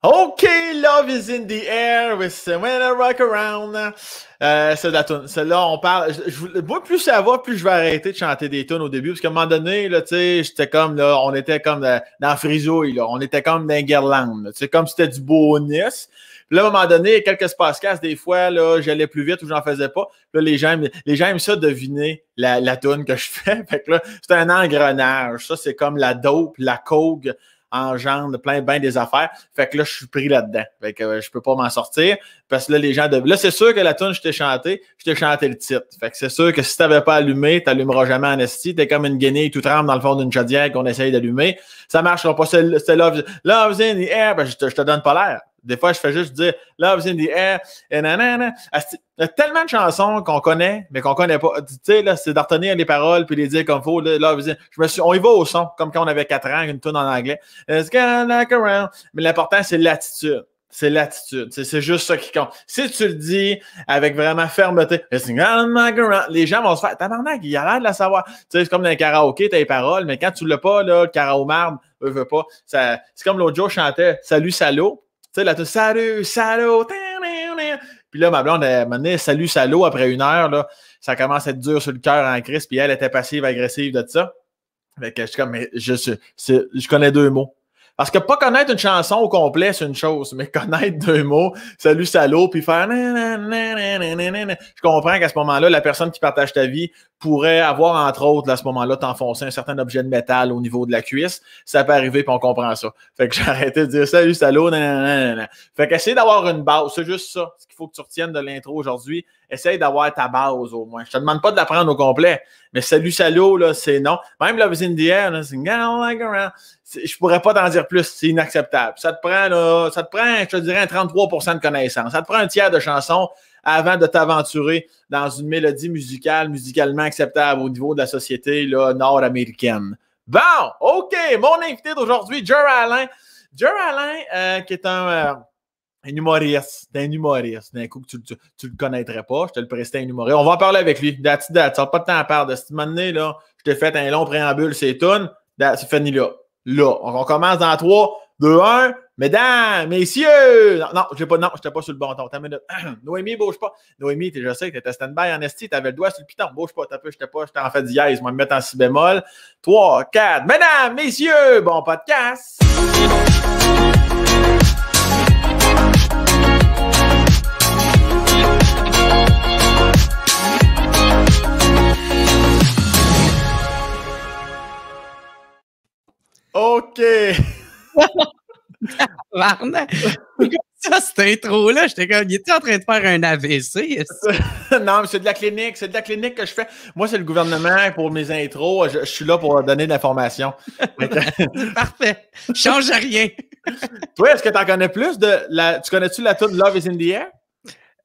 OK, love is in the air with when I rock around. C'est de la tune. Celle-là, on parle. Moi, plus ça va, plus je vais arrêter de chanter des tunes au début. Parce qu'à un moment donné, là, tu sais, j'étais comme, là, on était comme dans Frisouille, là. On était comme dans Guerlain. Tu sais, comme si c'était du bonus. Puis là, à un moment donné, quelques podcasts, des fois, là, j'allais plus vite ou j'en faisais pas. Là, les gens aiment ça deviner la tune que je fais. Fait que là, c'est un engrenage. Ça, c'est comme la dope, la coke engendre ben des affaires. Fait que là, je suis pris là-dedans. Fait que je peux pas m'en sortir. Parce que là, les gens là, c'est sûr que la tune je t'ai chanté le titre. Fait que c'est sûr que si t'avais pas allumé, t'allumeras jamais en esti. T'es comme une guenille tout tremble dans le fond d'une chaudière qu'on essaye d'allumer. Ça marchera pas. C'est Love's in the air. Ben, je te donne pas l'air. Des fois, je fais juste dire Love's in the air. Et nanana. Il y a tellement de chansons qu'on connaît, mais qu'on connaît pas. Tu sais, là, c'est d'en retenir les paroles puis les dire comme il faut. Love's in... On y va au son, comme quand on avait 4 ans, une tune en anglais. Let's go like around. Mais l'important, c'est l'attitude. C'est l'attitude. C'est juste ça qui compte. Si tu le dis avec vraiment fermeté, les gens vont se faire tabarnak, il a l'air de la savoir. Tu sais, c'est comme dans les karaokés, t'as les paroles, mais quand tu l'as pas, là, le karaoke marde, veut pas. C'est comme l'autre jour, je chantais Salut, salaud. Tu sais, là, tu Salut, salaud. Puis là, ma blonde, elle m'a dit Salut, salaud, après 1 heure, là, ça commence à être dur sur le cœur en crise, puis elle était passive-agressive de ça. Fait que je suis comme, mais je connais 2 mots. Parce que pas connaître une chanson au complet, c'est une chose, mais connaître 2 mots, salut, salaud, puis faire je comprends qu'à ce moment-là, la personne qui partage ta vie pourrait avoir, entre autres, à ce moment-là, t'enfoncer un certain objet de métal au niveau de la cuisse. Ça peut arriver, puis on comprend ça. Fait que j'ai arrêté de dire salut, salaud, Fait qu'essayer d'avoir une base, c'est juste ça. Ce qu'il faut que tu retiennes de l'intro aujourd'hui. Essaye d'avoir ta base au moins. Je te demande pas de la prendre au complet, mais salut, salaud, là, c'est non. Même Love is in the air, là, c'est like around. Je pourrais pas t'en dire plus, c'est inacceptable. Ça te prend, je te dirais, un 33% de connaissance. Ça te prend un tiers de chanson avant de t'aventurer dans une mélodie musicale, musicalement acceptable au niveau de la société là, nord-américaine. Bon, OK, mon invité d'aujourd'hui, Jer Alain. Jer Alain, qui est un humoriste, d'un coup que tu le connaîtrais pas, je te le prestais un humoriste. On va en parler avec lui. That's it. Ça n'a pas de temps à perdre. De cette année là, je t'ai fait un long préambule, c'est tout. C'est fini là. Là, on commence dans 3, 2, 1. Mesdames, messieurs! Non, j'étais pas sur le bon ton. T'as une minute. Noémie, bouge pas. Noémie, je sais que t'étais stand-by en esti, t'avais le doigt sur le piton. Bouge pas, j'étais en fait dièse. Moi, me mettre en si bémol. 3, 4. Mesdames, messieurs, bon podcast! OK! Ça, cette intro-là, j'étais comme, il était en train de faire un AVC. Non, mais c'est de la clinique que je fais. Moi, c'est le gouvernement pour mes intros. Je suis là pour donner de l'information. Parfait. Change rien. Toi, est-ce que tu en connais plus tu connais-tu la tune Love is in the air?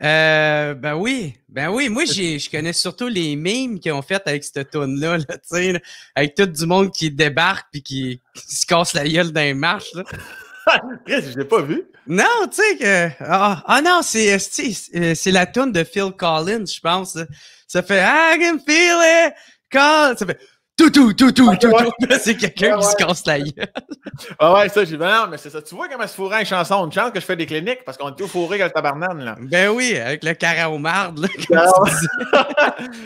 Ben oui. Moi, je connais surtout les memes qu'ils ont fait avec cette tune-là, là, tu sais, avec tout du monde qui débarque puis qui se casse la gueule dans les marches, là. Je l'ai pas vu. Non, tu sais que... non, c'est la tune de Phil Collins, je pense. Ça fait « I can feel it! » Ça fait « tout. C'est quelqu'un qui se casse la gueule. Ouais, ça, j'ai dit, non, mais c'est ça. Tu vois comment se fourrer une chanson, une chance que je fais des cliniques parce qu'on est tout fourré avec le tabarnane, là. Ben oui, avec le karaomarde, là, comme tu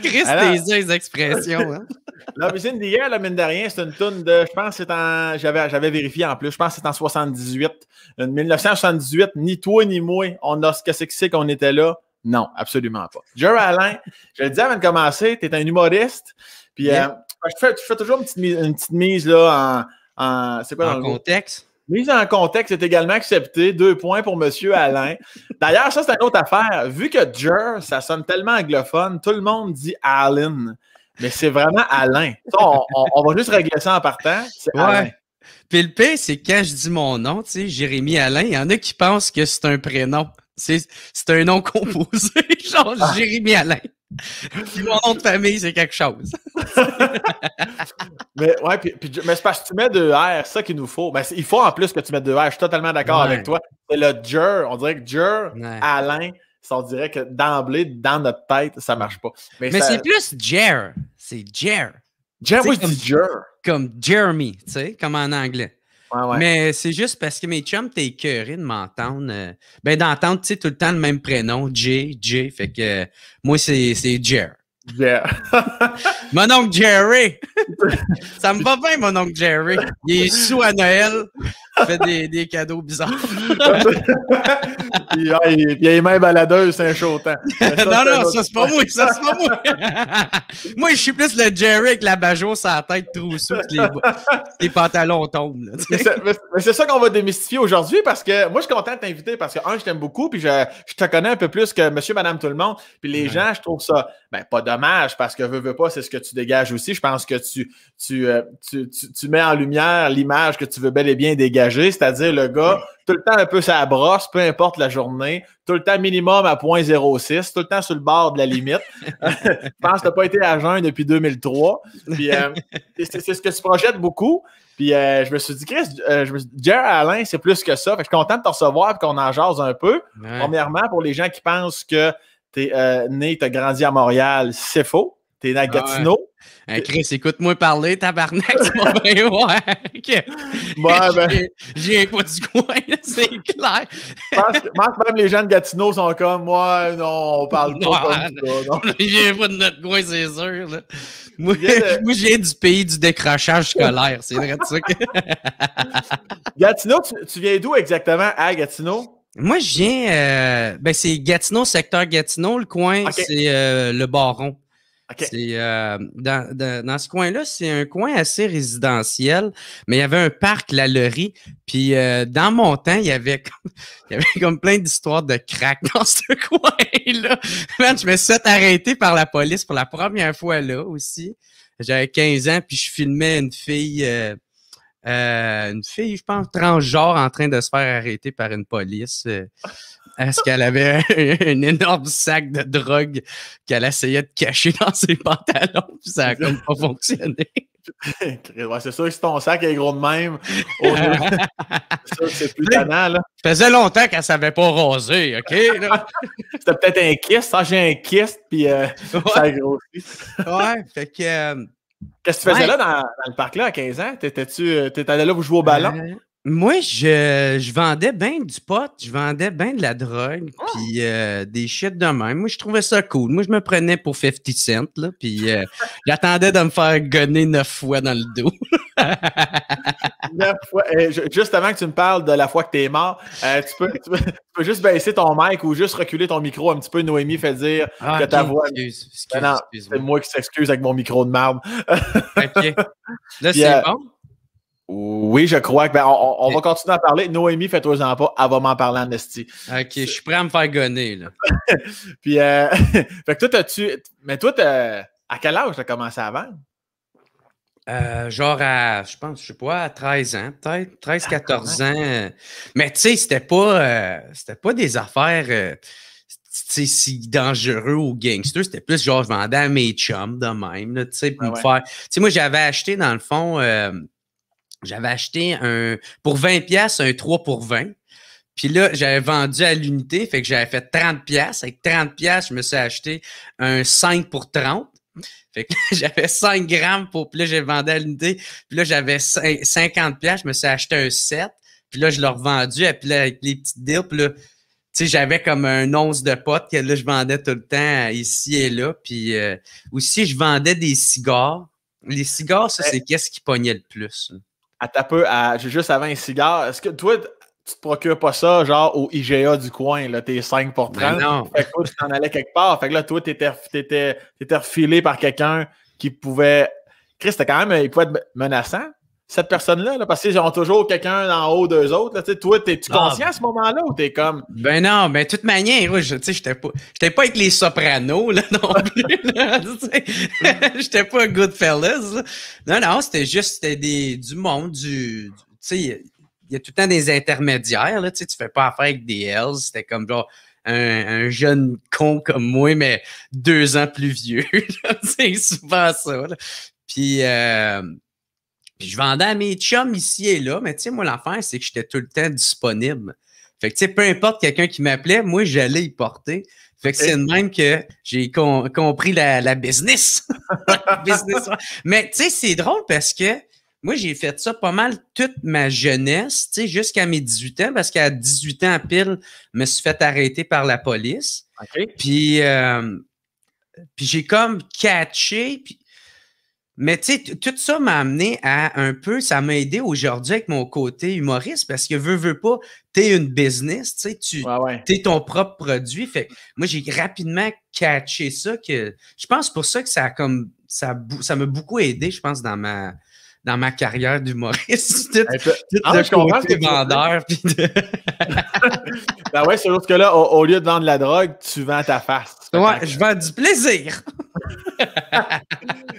dis. Christ, tes expressions, hein. Love is in the air, la mine de rien, c'est une tune de, je pense que c'est en, j'avais vérifié en plus, je pense que c'est en 78. 1978, ni toi ni moi, on a ce que c'est qu'on était là. Non, absolument pas. Jer Alain, je le disais avant de commencer, tu es un humoriste, puis tu fais toujours une petite mise là c'est quoi en contexte? Mise en contexte est également acceptée. 2 points pour M. Alain. D'ailleurs, ça, c'est une autre affaire. Vu que Jer, ça sonne tellement anglophone, tout le monde dit Alain. Mais c'est vraiment Alain. Ça, on va juste régler ça en partant. C'est Alain. Puis le pire, c'est quand je dis mon nom, tu sais, Jérémy Alain, il y en a qui pensent que c'est un prénom. C'est un nom composé, genre Jérémy Alain. Puis mon nom de famille, c'est quelque chose. Mais c'est parce que tu mets 2 R, c'est ça qu'il nous faut. Ben, il faut en plus que tu mettes 2 R. Je suis totalement d'accord avec toi. C'est le Jer. On dirait que Jer, Alain, ça, on dirait que d'emblée, dans notre tête, ça marche pas. Mais c'est plus Jer. C'est Jer. Jer, oui, je dis Jer. Comme Jeremy, tu sais, comme en anglais. Ouais. Mais c'est juste parce que mes chums, t'es écœuré de m'entendre. Ben, d'entendre, tu sais, tout le temps le même prénom, Jay. Fait que moi, c'est Jer. Yeah. Mon oncle Jerry! Ça me va bien, mon oncle Jerry. Il est sous à Noël. Il fait des cadeaux bizarres. Puis, il y a les mains baladeuses, c'est un chaud temps. Non, ça, c'est pas moi. Ça, c'est pas moi. Moi, je suis plus le Jerry avec la bajo sur la tête, trousseau, les pantalons tombent. Là, mais c'est ça qu'on va démystifier aujourd'hui parce que moi, je suis content de t'inviter parce que, je t'aime beaucoup, puis je te connais un peu plus que monsieur, madame, tout le monde. Puis les gens, je trouve ça, pas dommage parce que veux pas, c'est ce que tu dégages aussi. Je pense que tu mets en lumière l'image que tu veux bel et bien dégager, c'est-à-dire le gars, tout le temps un peu sa brosse, peu importe la journée, tout le temps minimum à 0.06, tout le temps sur le bord de la limite. Je pense que tu n'as pas été à jeun depuis 2003. Puis c'est ce que tu projettes beaucoup. Puis je me suis dit, Chris, Jer Alain, c'est plus que ça. Fait que je suis content de te recevoir et qu'on en jase un peu. Ouais. Premièrement, pour les gens qui pensent que tu es né, tu as grandi à Montréal, c'est faux. Tu es né à Gatineau. Ouais. Chris, écoute-moi parler, tabarnak, c'est pas bien, ouais. J'ai pas du coin, c'est clair. Je pense que même les gens de Gatineau sont comme, moi, non, on parle pas comme ça. Non. Je viens pas de notre coin, c'est sûr. Là. Moi, je viens du pays du décrochage scolaire, c'est vrai de ça. Gatineau, tu viens d'où exactement à Gatineau? Moi, je viens, c'est Gatineau, secteur Gatineau, le coin, okay. C'est le Baron. Okay. C'est, dans ce coin-là, c'est un coin assez résidentiel, mais il y avait un parc, la Laurie, puis dans mon temps, il y avait comme plein d'histoires de crack dans ce coin-là. Man, je me suis fait arrêter par la police pour la première fois là aussi. J'avais 15 ans, puis je filmais une fille, je pense, transgenre en train de se faire arrêter par une police. Est-ce qu'elle avait un énorme sac de drogue qu'elle essayait de cacher dans ses pantalons, puis ça n'a comme pas fonctionné. Ouais, c'est sûr que si ton sac est gros de même, c'est sûr que c'est plus tannant, là. Ça faisait longtemps qu'elle ne savait pas raser, OK? C'était peut-être un kyste. J'ai un kyste, puis ça a grossi. Ouais, fait que... Qu'est-ce que tu faisais là dans le parc-là à 15 ans? T'étais allé là pour jouer au ballon? Moi, je vendais bien du pot, je vendais bien de la drogue, puis des shit de même. Moi, je trouvais ça cool. Moi, je me prenais pour 50 Cent, là, puis j'attendais de me faire gonner 9 fois dans le dos. 9 fois. Juste avant que tu me parles de la fois que t'es mort, tu peux juste baisser ton mic ou juste reculer ton micro un petit peu. Noémie fait dire que ta voix... Excuse, c'est moi qui s'excuse avec mon micro de marde. OK. Là, c'est bon? Oui, je crois que on va continuer à parler. Noémie, fais-toi-en pas, elle va m'en parler en esti. OK, je suis prêt à me faire gonner, là. Puis, fait que toi, mais toi, à quel âge t'as commencé à vendre? Genre je sais pas, à 13 ans, peut-être, 13-14 ans. Mais tu sais, c'était pas des affaires si dangereux ou gangster. C'était plus genre, je vendais à mes chums de même, là, tu sais, pour me faire... Tu sais, moi, j'avais acheté, dans le fond... J'avais acheté pour 20$, un 3 pour 20. Puis là, j'avais vendu à l'unité, fait que j'avais fait 30$. Avec 30$, je me suis acheté un 5 pour 30. Fait que j'avais 5 grammes puis là, j'ai vendu à l'unité. Puis là, j'avais 50$, je me suis acheté un 7. Puis là, je l'ai revendu, puis là, avec les petites deals, puis là, tu sais, j'avais comme un once de potes que là, je vendais tout le temps ici et là. Puis aussi, je vendais des cigares. Les cigares, ça, c'est qu'est-ce qui pognait le plus, là. Juste avant un cigare, est-ce que toi, tu te procures pas ça, genre au IGA du coin, là, t'es 5 pour 30? Non. Fait que toi, tu t'en allais quelque part. Fait que là, toi, t'étais refilé par quelqu'un qui pouvait... Chris, c'était quand même... Il pouvait être menaçant, cette personne-là, là, parce qu'ils ont toujours quelqu'un en haut d'eux autres. Là, toi, t'es-tu conscient à ce moment-là ou t'es comme... Ben non, ben de toute manière, ouais, j'étais pas avec les sopranos, là, non plus, là, j'étais pas Goodfellas, là. Non, c'était du monde, tu sais, il y a tout le temps des intermédiaires, là, tu sais, tu fais pas affaire avec des Hells, c'était comme genre un jeune con comme moi, mais 2 ans plus vieux, c'est souvent ça, là. Puis je vendais à mes chums ici et là, mais tu sais, moi, l'affaire, c'est que j'étais tout le temps disponible. Fait que, tu sais, peu importe quelqu'un qui m'appelait, moi, j'allais y porter. Fait que c'est de même que j'ai compris la business. Mais, tu sais, c'est drôle parce que moi, j'ai fait ça pas mal toute ma jeunesse, tu sais, jusqu'à mes 18 ans, parce qu'à 18 ans pile, je me suis fait arrêter par la police. OK. Puis j'ai comme catché. Mais tu sais, tout ça m'a amené à un peu, ça m'a aidé aujourd'hui avec mon côté humoriste, parce que veux pas, t'es une business, tu sais, t'es ton propre produit. Fait que moi, j'ai rapidement catché ça, que je pense pour ça que ça m'a beaucoup aidé, je pense, dans ma carrière d'humoriste. Je comprends que vendeur. Ben ouais, c'est juste que là, au lieu de vendre la drogue, tu vends ta face. Ouais, je vends du plaisir.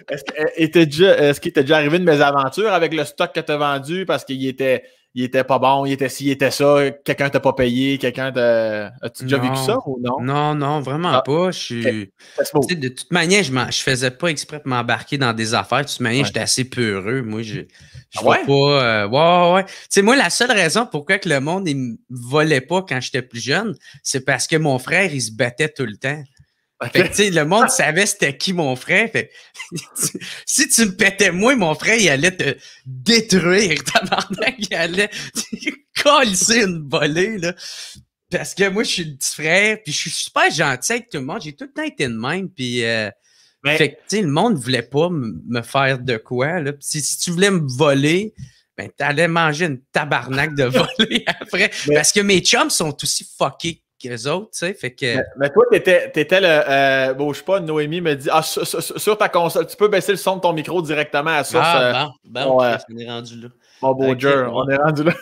Est-ce qu'il t'est déjà arrivé une mésaventure avec le stock que tu as vendu parce qu'il était pas bon, il était ci, il était ça, quelqu'un t'a pas payé, as-tu déjà vécu ça ou non? Non, vraiment pas. De toute manière, je faisais pas exprès de m'embarquer dans des affaires. De toute manière, j'étais assez peureux. Moi, je vois pas. Ouais. Tu sais, moi, la seule raison pourquoi que le monde il me volait pas quand j'étais plus jeune, c'est parce que mon frère, il se battait tout le temps. Okay. Fait que, tu sais, le monde savait c'était qui mon frère. Fait si tu me pétais moi, mon frère, il allait te détruire. Tabarnak, il allait colisser une volée, là. Parce que moi, je suis le petit frère, puis je suis super gentil avec tout le monde. J'ai tout le temps été de même, puis... fait que, tu sais, le monde voulait pas me faire de quoi, là. Puis si tu voulais me voler, ben, t'allais manger une tabarnak de volée après. Parce que mes chums sont aussi fuckés qu'eux autres, tu sais, fait que... Mais toi, t'étais le... bon, je sais pas, Noémie me dit, sur ta console, tu peux baisser le son de ton micro directement à source. Bon, on est rendu là. Mon beau Jer, on est rendu là.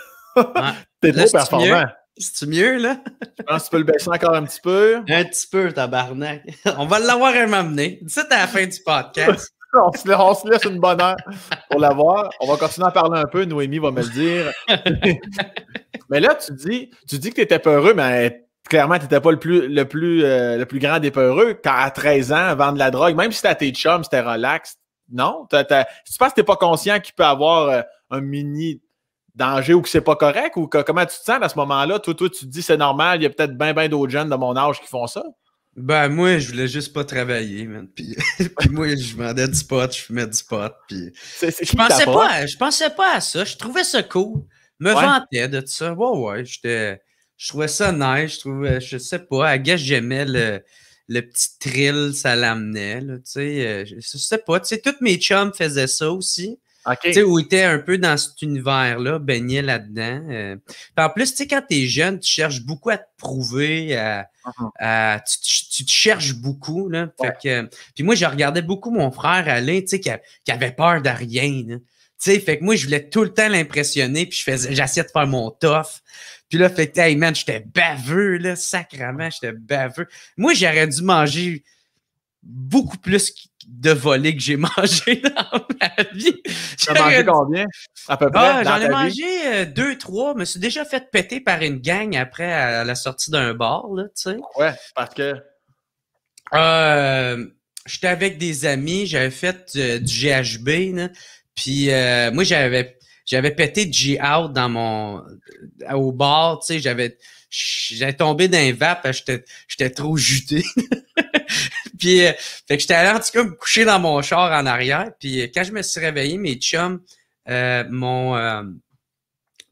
T'es trop performant. C'est-tu mieux, là? Je pense que tu peux le baisser encore un petit peu. Un petit peu, tabarnak. On va l'avoir à m'amener. C'est à la fin du podcast. On se laisse une bonne heure pour l'avoir. On va continuer à parler un peu. Noémie va me le dire. Mais là, tu dis que tu étais peureux, mais clairement, tu n'étais pas le plus grand des peureux. Quand à 13 ans, vendre de la drogue, même si c'était à tes chums, c'était relax. Non? Tu penses que tu n'es pas conscient qu'il peut y avoir un mini danger ou que c'est pas correct? Ou comment tu te sens à ce moment-là? Toi, tu te dis c'est normal, il y a peut-être bien d'autres jeunes de mon âge qui font ça? Ben, moi, je voulais juste pas travailler, man. Puis moi, je vendais du pot, je fumais du pot. Puis je pensais pas à ça. Je trouvais ça cool. Je me vantais de ça. Ouais. Je trouvais ça nice. Je sais pas, à guess j'aimais le petit thrill, ça l'amenait. Tu sais, je sais pas. Tu sais, tous mes chums faisaient ça aussi. Okay. Tu sais, où ils étaient un peu dans cet univers-là, baignaient là-dedans. En plus, tu sais, quand t'es jeune, tu cherches beaucoup à te prouver, tu te cherches beaucoup, là. Fait que, puis moi, je regardais beaucoup mon frère aller, tu sais, qui avait peur de rien, là. Tu sais, fait que moi, je voulais tout le temps l'impressionner, puis j'essayais de faire mon tough. Puis là, fait que, hey man, j'étais baveux, là, sacrément, j'étais baveux. Moi, j'aurais dû manger beaucoup plus de volets que j'ai mangé dans ma vie. Tu as mangé combien, à peu près? J'en ai mangé 2, 3. Je me suis déjà fait péter par une gang après à la sortie d'un bar, là, tu sais. Ouais, parce que... j'étais avec des amis, j'avais fait du GHB, là, puis moi, j'avais pété de G-Out au bar, tu sais, j'avais tombé dans un vape, j'étais trop juté. Puis, fait que j'étais allé en tout cas me coucher dans mon char en arrière. Puis, quand je me suis réveillé, mes chums, on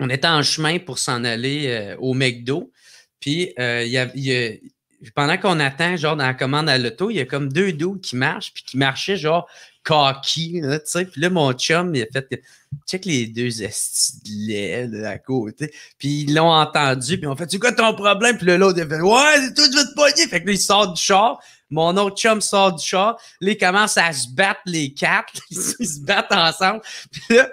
était en chemin pour s'en aller au McDo. Puis, pendant qu'on attend, genre, dans la commande à l'auto, il y a comme 2 dudes qui marchent, puis qui marchaient, genre, cocky, là, tu sais. Puis là, mon chum, il a fait check les 2 estis de lait, là, à côté. Puis ils l'ont entendu, puis ils ont fait, c'est quoi ton problème? Puis l'autre, il a fait, ouais, c'est toi, tu vas te pogner. Fait que là, il sort du char. Mon autre chum sort du char. Là, ils commencent à se battre les 4. Ils se battent ensemble. Puis là,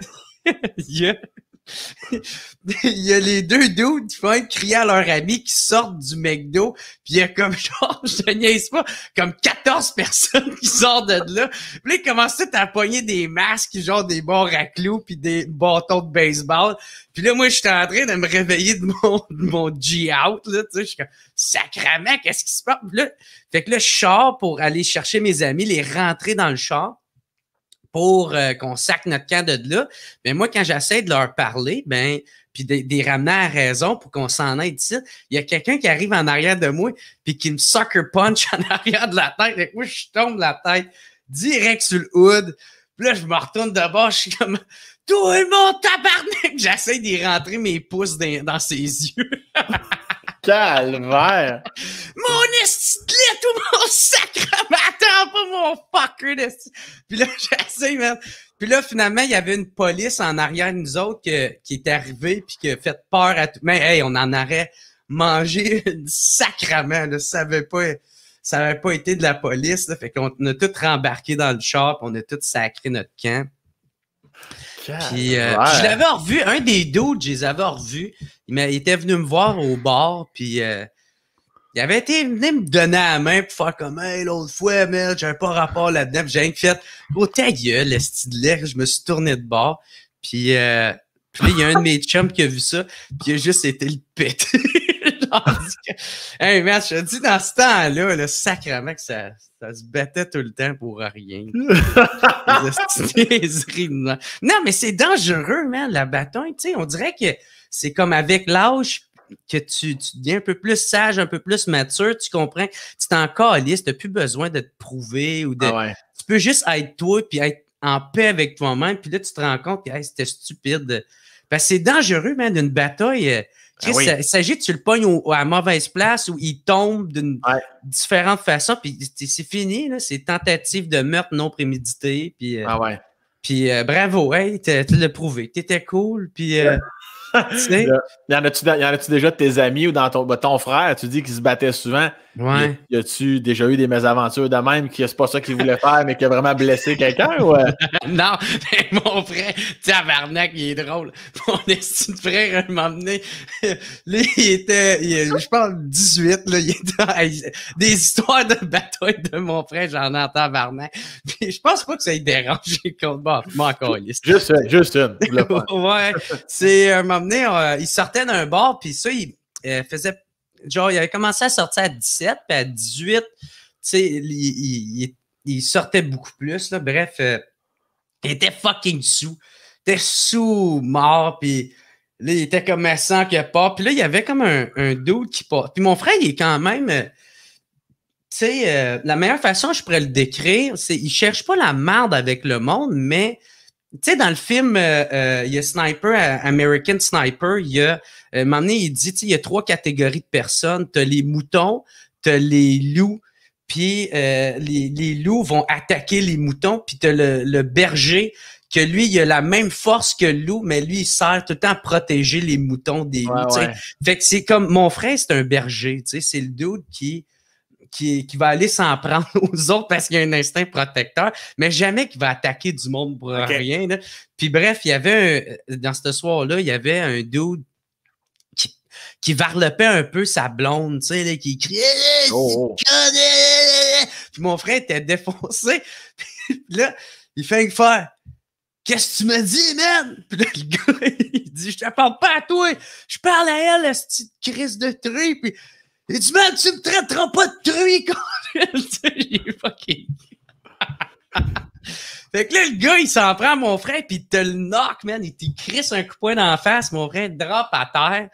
il y a les 2 dudes qui font crier à leur ami qui sortent du McDo, puis il y a comme genre, je te niaise pas, comme 14 personnes qui sortent de là. Puis là, ils commencent tout à pogner des masques, genre des bons raclous, puis des bâtons de baseball. Puis là, moi, j'étais en train de me réveiller de mon G-out, là, tu sais, je suis comme, sacrament, qu'est-ce qui se passe? Là, fait que là, je sors pour aller chercher mes amis, les rentrer dans le char, pour qu'on sac notre camp de là. Mais moi, quand j'essaie de leur parler, ben, puis des ramener à raison pour qu'on s'en aille d'ici, il y a quelqu'un qui arrive en arrière de moi puis qui me sucker punch en arrière de la tête. Et moi, je tombe la tête direct sur le hood. Puis là, je me retourne de bord, je suis comme... Toi, mon tabarnak! J'essaie d'y rentrer mes pouces dans ses yeux. Calvaire! Mon esti de lait, tout mon sacrement! Attends pas mon fucker d'esti! Puis là, j'essaie, man. Puis là, finalement, il y avait une police en arrière de nous autres qui est arrivée puis qui a fait peur à tout. Mais hey, on en aurait mangé sacrement, là. Ça avait pas été de la police, là. Fait qu'on a tout rembarqué dans le char, puis on a tout sacré notre camp. Puis je l'avais revu, un des dudes, je les avais revus. Il était venu me voir au bar, puis il avait été venu me donner la main pour faire comme « Hey, l'autre fois, merde, j'avais pas rapport là-dedans. » Puis j'ai fait « Oh, ta gueule, le style de l'air. » Je me suis tourné de bord. Puis là, il y a un de mes chums qui a vu ça, puis il a juste été le péter. Hey, merde, je te dis, dans ce temps-là, là, sacrément que ça se battait tout le temps pour rien. Non, mais c'est dangereux, man, la bataille. Tu sais, on dirait que c'est comme avec l'âge que tu deviens un peu plus sage, un peu plus mature, tu comprends, tu t'en calisses, t'as plus besoin de te prouver ou de... Ah ouais. Tu peux juste être toi puis être en paix avec toi-même, puis là, tu te rends compte que hey, c'était stupide. Parce que c'est dangereux, man, d'une bataille. Chris, oui. il s'agit que tu le pognes à mauvaise place où il tombe d'une différente façon, puis c'est fini, là, c'est tentative de meurtre non prémédité, puis bravo, hey, tu l'as prouvé, t'étais cool, puis tu sais. Y en a-tu déjà de tes amis ou dans ton frère, tu dis qu'il se battait souvent, ouais. Y a-tu déjà eu des mésaventures de même, que c'est pas ça qu'il voulait faire, mais qui a vraiment blessé quelqu'un, ou... Non, mais mon frère, tabarnak, il est drôle. Mon esti de frère, un moment donné, là, je pense, 18, là, il était des histoires de bataille de mon frère, j'en entends tabarnak. Puis je pense pas que ça ait dérangé contre moi encore. Juste une. Ouais, c'est un moment donné, il sortait d'un bar, puis ça, il faisait... Genre, il avait commencé à sortir à 17, puis à 18, tu sais, il sortait beaucoup plus, là. Bref, il était fucking sous. Il était sous, mort, puis là, il était comme à 100 quelque part. Puis là, il y avait comme un dude qui part. Puis mon frère, il est quand même... tu sais, la meilleure façon, je pourrais le décrire, c'est il cherche pas la merde avec le monde, mais... Tu sais, dans le film, il y a Sniper, American Sniper, il y a, un moment donné, il dit, tu sais, il y a 3 catégories de personnes. T'as les moutons, t'as les loups, puis les loups vont attaquer les moutons, puis t'as le berger, que lui, il a la même force que le loup, mais lui, il sert tout le temps à protéger les moutons des loups, tu sais. Fait que c'est comme, mon frère, c'est un berger, tu sais, c'est le dude qui va aller s'en prendre aux autres parce qu'il a un instinct protecteur, mais jamais qu'il va attaquer du monde pour rien. Là. Puis bref, il y avait dans ce soir-là, il y avait un dude qui varlopait un peu sa blonde, tu sais, là, qui criait Puis mon frère était défoncé. Puis là, il fait faire qu'est-ce que tu me dis, man? Puis là, le gars, il dit je te parle pas à toi, je parle à elle, cette crise de truie. Puis il dit, man, tu me traiteras pas de truie quand il est fucking. Fait que là, le gars, il s'en prend à mon frère, puis il te le knock, man. Il t'y crisse un coup de poing dans la face. Mon frère drop à terre.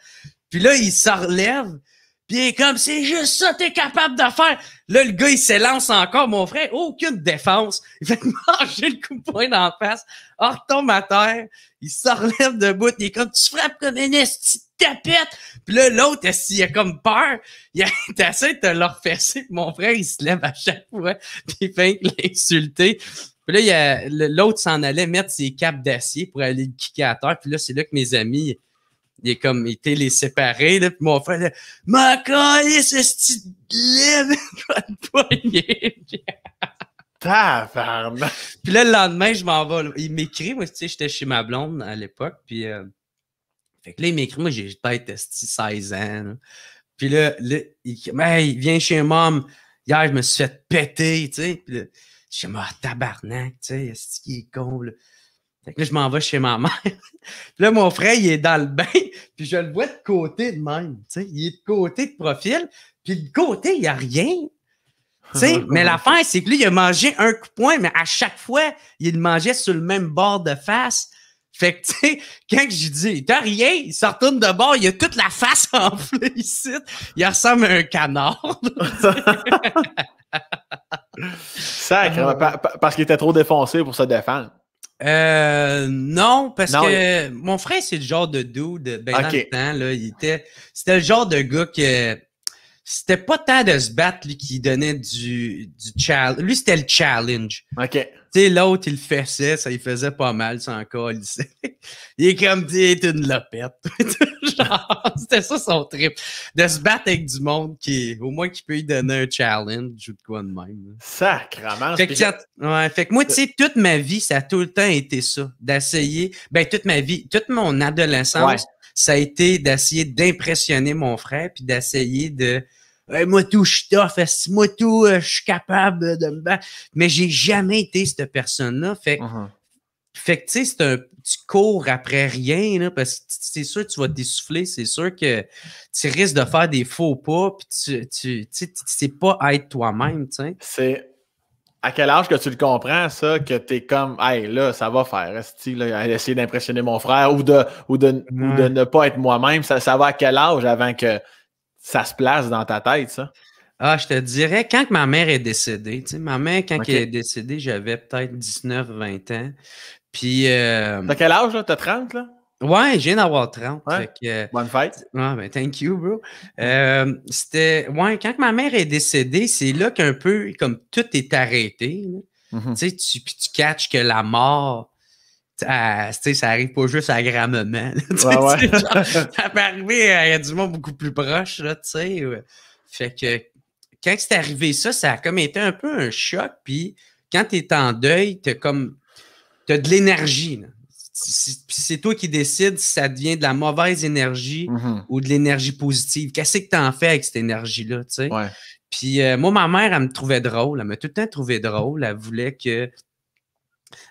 Puis là, il se relève. Puis il est comme, c'est juste ça que t'es capable de faire. Là, le gars, il s'élance encore. Mon frère, aucune défense. Il fait manger le coup de poing dans la face. On retombe à terre. Il se relève debout. Il est comme, tu frappes comme une esti de tapette. Puis là, l'autre, il a comme peur. Il essaie de te le refesser. Mon frère, il se lève à chaque fois. Puis il fait l'insulter. Puis là, l'autre s'en allait mettre ses capes d'acier pour aller le kicker à terre. Puis là, c'est là que mes amis... Il est comme, il était les séparés, là, puis mon frère, là, ma calisse, ce style de poignet. Tabarnak. Puis là, le lendemain, je m'en vais, il m'écrit, moi, tu sais, j'étais chez ma blonde à l'époque, puis fait que là, il m'écrit, moi, j'ai peut-être 16 ans, là. Puis là, il vient chez mom, hier, je me suis fait péter, tu sais, puis là, je suis mort tabarnak, tu sais, est-ce qu'il est con, là. Fait que là, je m'en vais chez ma mère. Puis là, mon frère, il est dans le bain, puis je le vois de côté de même, tu sais. Il est de côté de profil, puis de côté, il n'y a rien. Tu sais, mais l'affaire, c'est que lui, il a mangé un coup de poing, mais à chaque fois, il le mangeait sur le même bord de face. Fait que, tu sais, quand je dis, t'as rien, il se retourne de bord, il a toute la face enflée ici. Il ressemble à un canard. Sacre, parce qu'il était trop défoncé pour se défendre. Non, parce Non, que mon frère, c'est le genre de dude, ben dans OK. le temps, là, c'était le genre de gars que c'était pas tant de se battre, lui, qui donnait du challenge. Lui, c'était le challenge. OK. Tu sais, l'autre, il le faisait, ça il faisait pas mal, ça encore, il sait. Il est comme, tu es une lopette. Genre, c'était ça son trip. De se battre avec du monde au moins, qui peut lui donner un challenge ou de quoi de même. Sacrement. Fait que moi, tu sais, toute ma vie, ça a tout le temps été ça. D'essayer, ben, toute ma vie, toute mon adolescence, ça a été d'essayer d'impressionner mon frère puis d'essayer de, hey, moi tout, je suis tough, moi tout, je suis capable de me battre. Mais j'ai jamais été cette personne-là. Fait que, tu sais, tu cours après rien, là, parce que c'est sûr que tu vas t'essouffler, c'est sûr que tu risques de faire des faux pas, puis tu sais pas être toi-même, tu sais. C'est à quel âge que tu le comprends, ça, que t'es comme, hey, là, ça va faire, esti, là, essayer d'impressionner mon frère ou de ne pas être moi-même, ça va à quel âge avant que ça se place dans ta tête, ça? Ah, je te dirais, quand que ma mère est décédée, tu sais, ma mère, quand elle est décédée, j'avais peut-être 19, 20 ans. Puis. T'as quel âge, là? T'as 30, là? Ouais, je viens d'avoir 30. Ouais. Fait que, bonne fête. Ah, ben, thank you, bro. C'était. Ouais, quand que ma mère est décédée, c'est là qu'un peu, comme tout est arrêté. Tu sais, tu catches que la mort. Tu sais, ça arrive pas juste à grand-maman. Ça peut arriver à du monde beaucoup plus proche, là, tu sais. Fait que quand c'est arrivé ça a comme été un peu un choc. Puis quand tu es en deuil, t'as de l'énergie. C'est toi qui décides si ça devient de la mauvaise énergie ou de l'énergie positive. Qu'est-ce que tu en fais avec cette énergie-là, tu sais? Ouais. Puis moi, ma mère, elle me trouvait drôle. Elle m'a tout le temps trouvé drôle. Elle voulait que...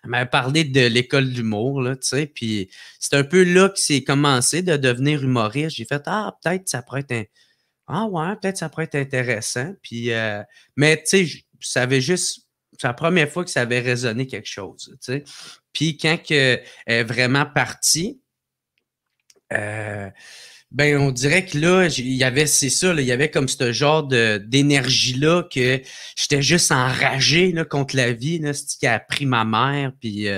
Elle m'avait parlé de l'école d'humour, là, tu sais, puis c'est un peu là que c'est commencé de devenir humoriste. J'ai fait, peut-être ça pourrait être peut-être ça pourrait être intéressant. Puis, mais tu sais, c'est la première fois que ça avait résonné quelque chose, tu sais. Puis quand elle est vraiment partie, ben on dirait que là, il y avait comme ce genre d'énergie-là que j'étais juste enragé là, contre la vie, là, c'est qui a pris ma mère, puis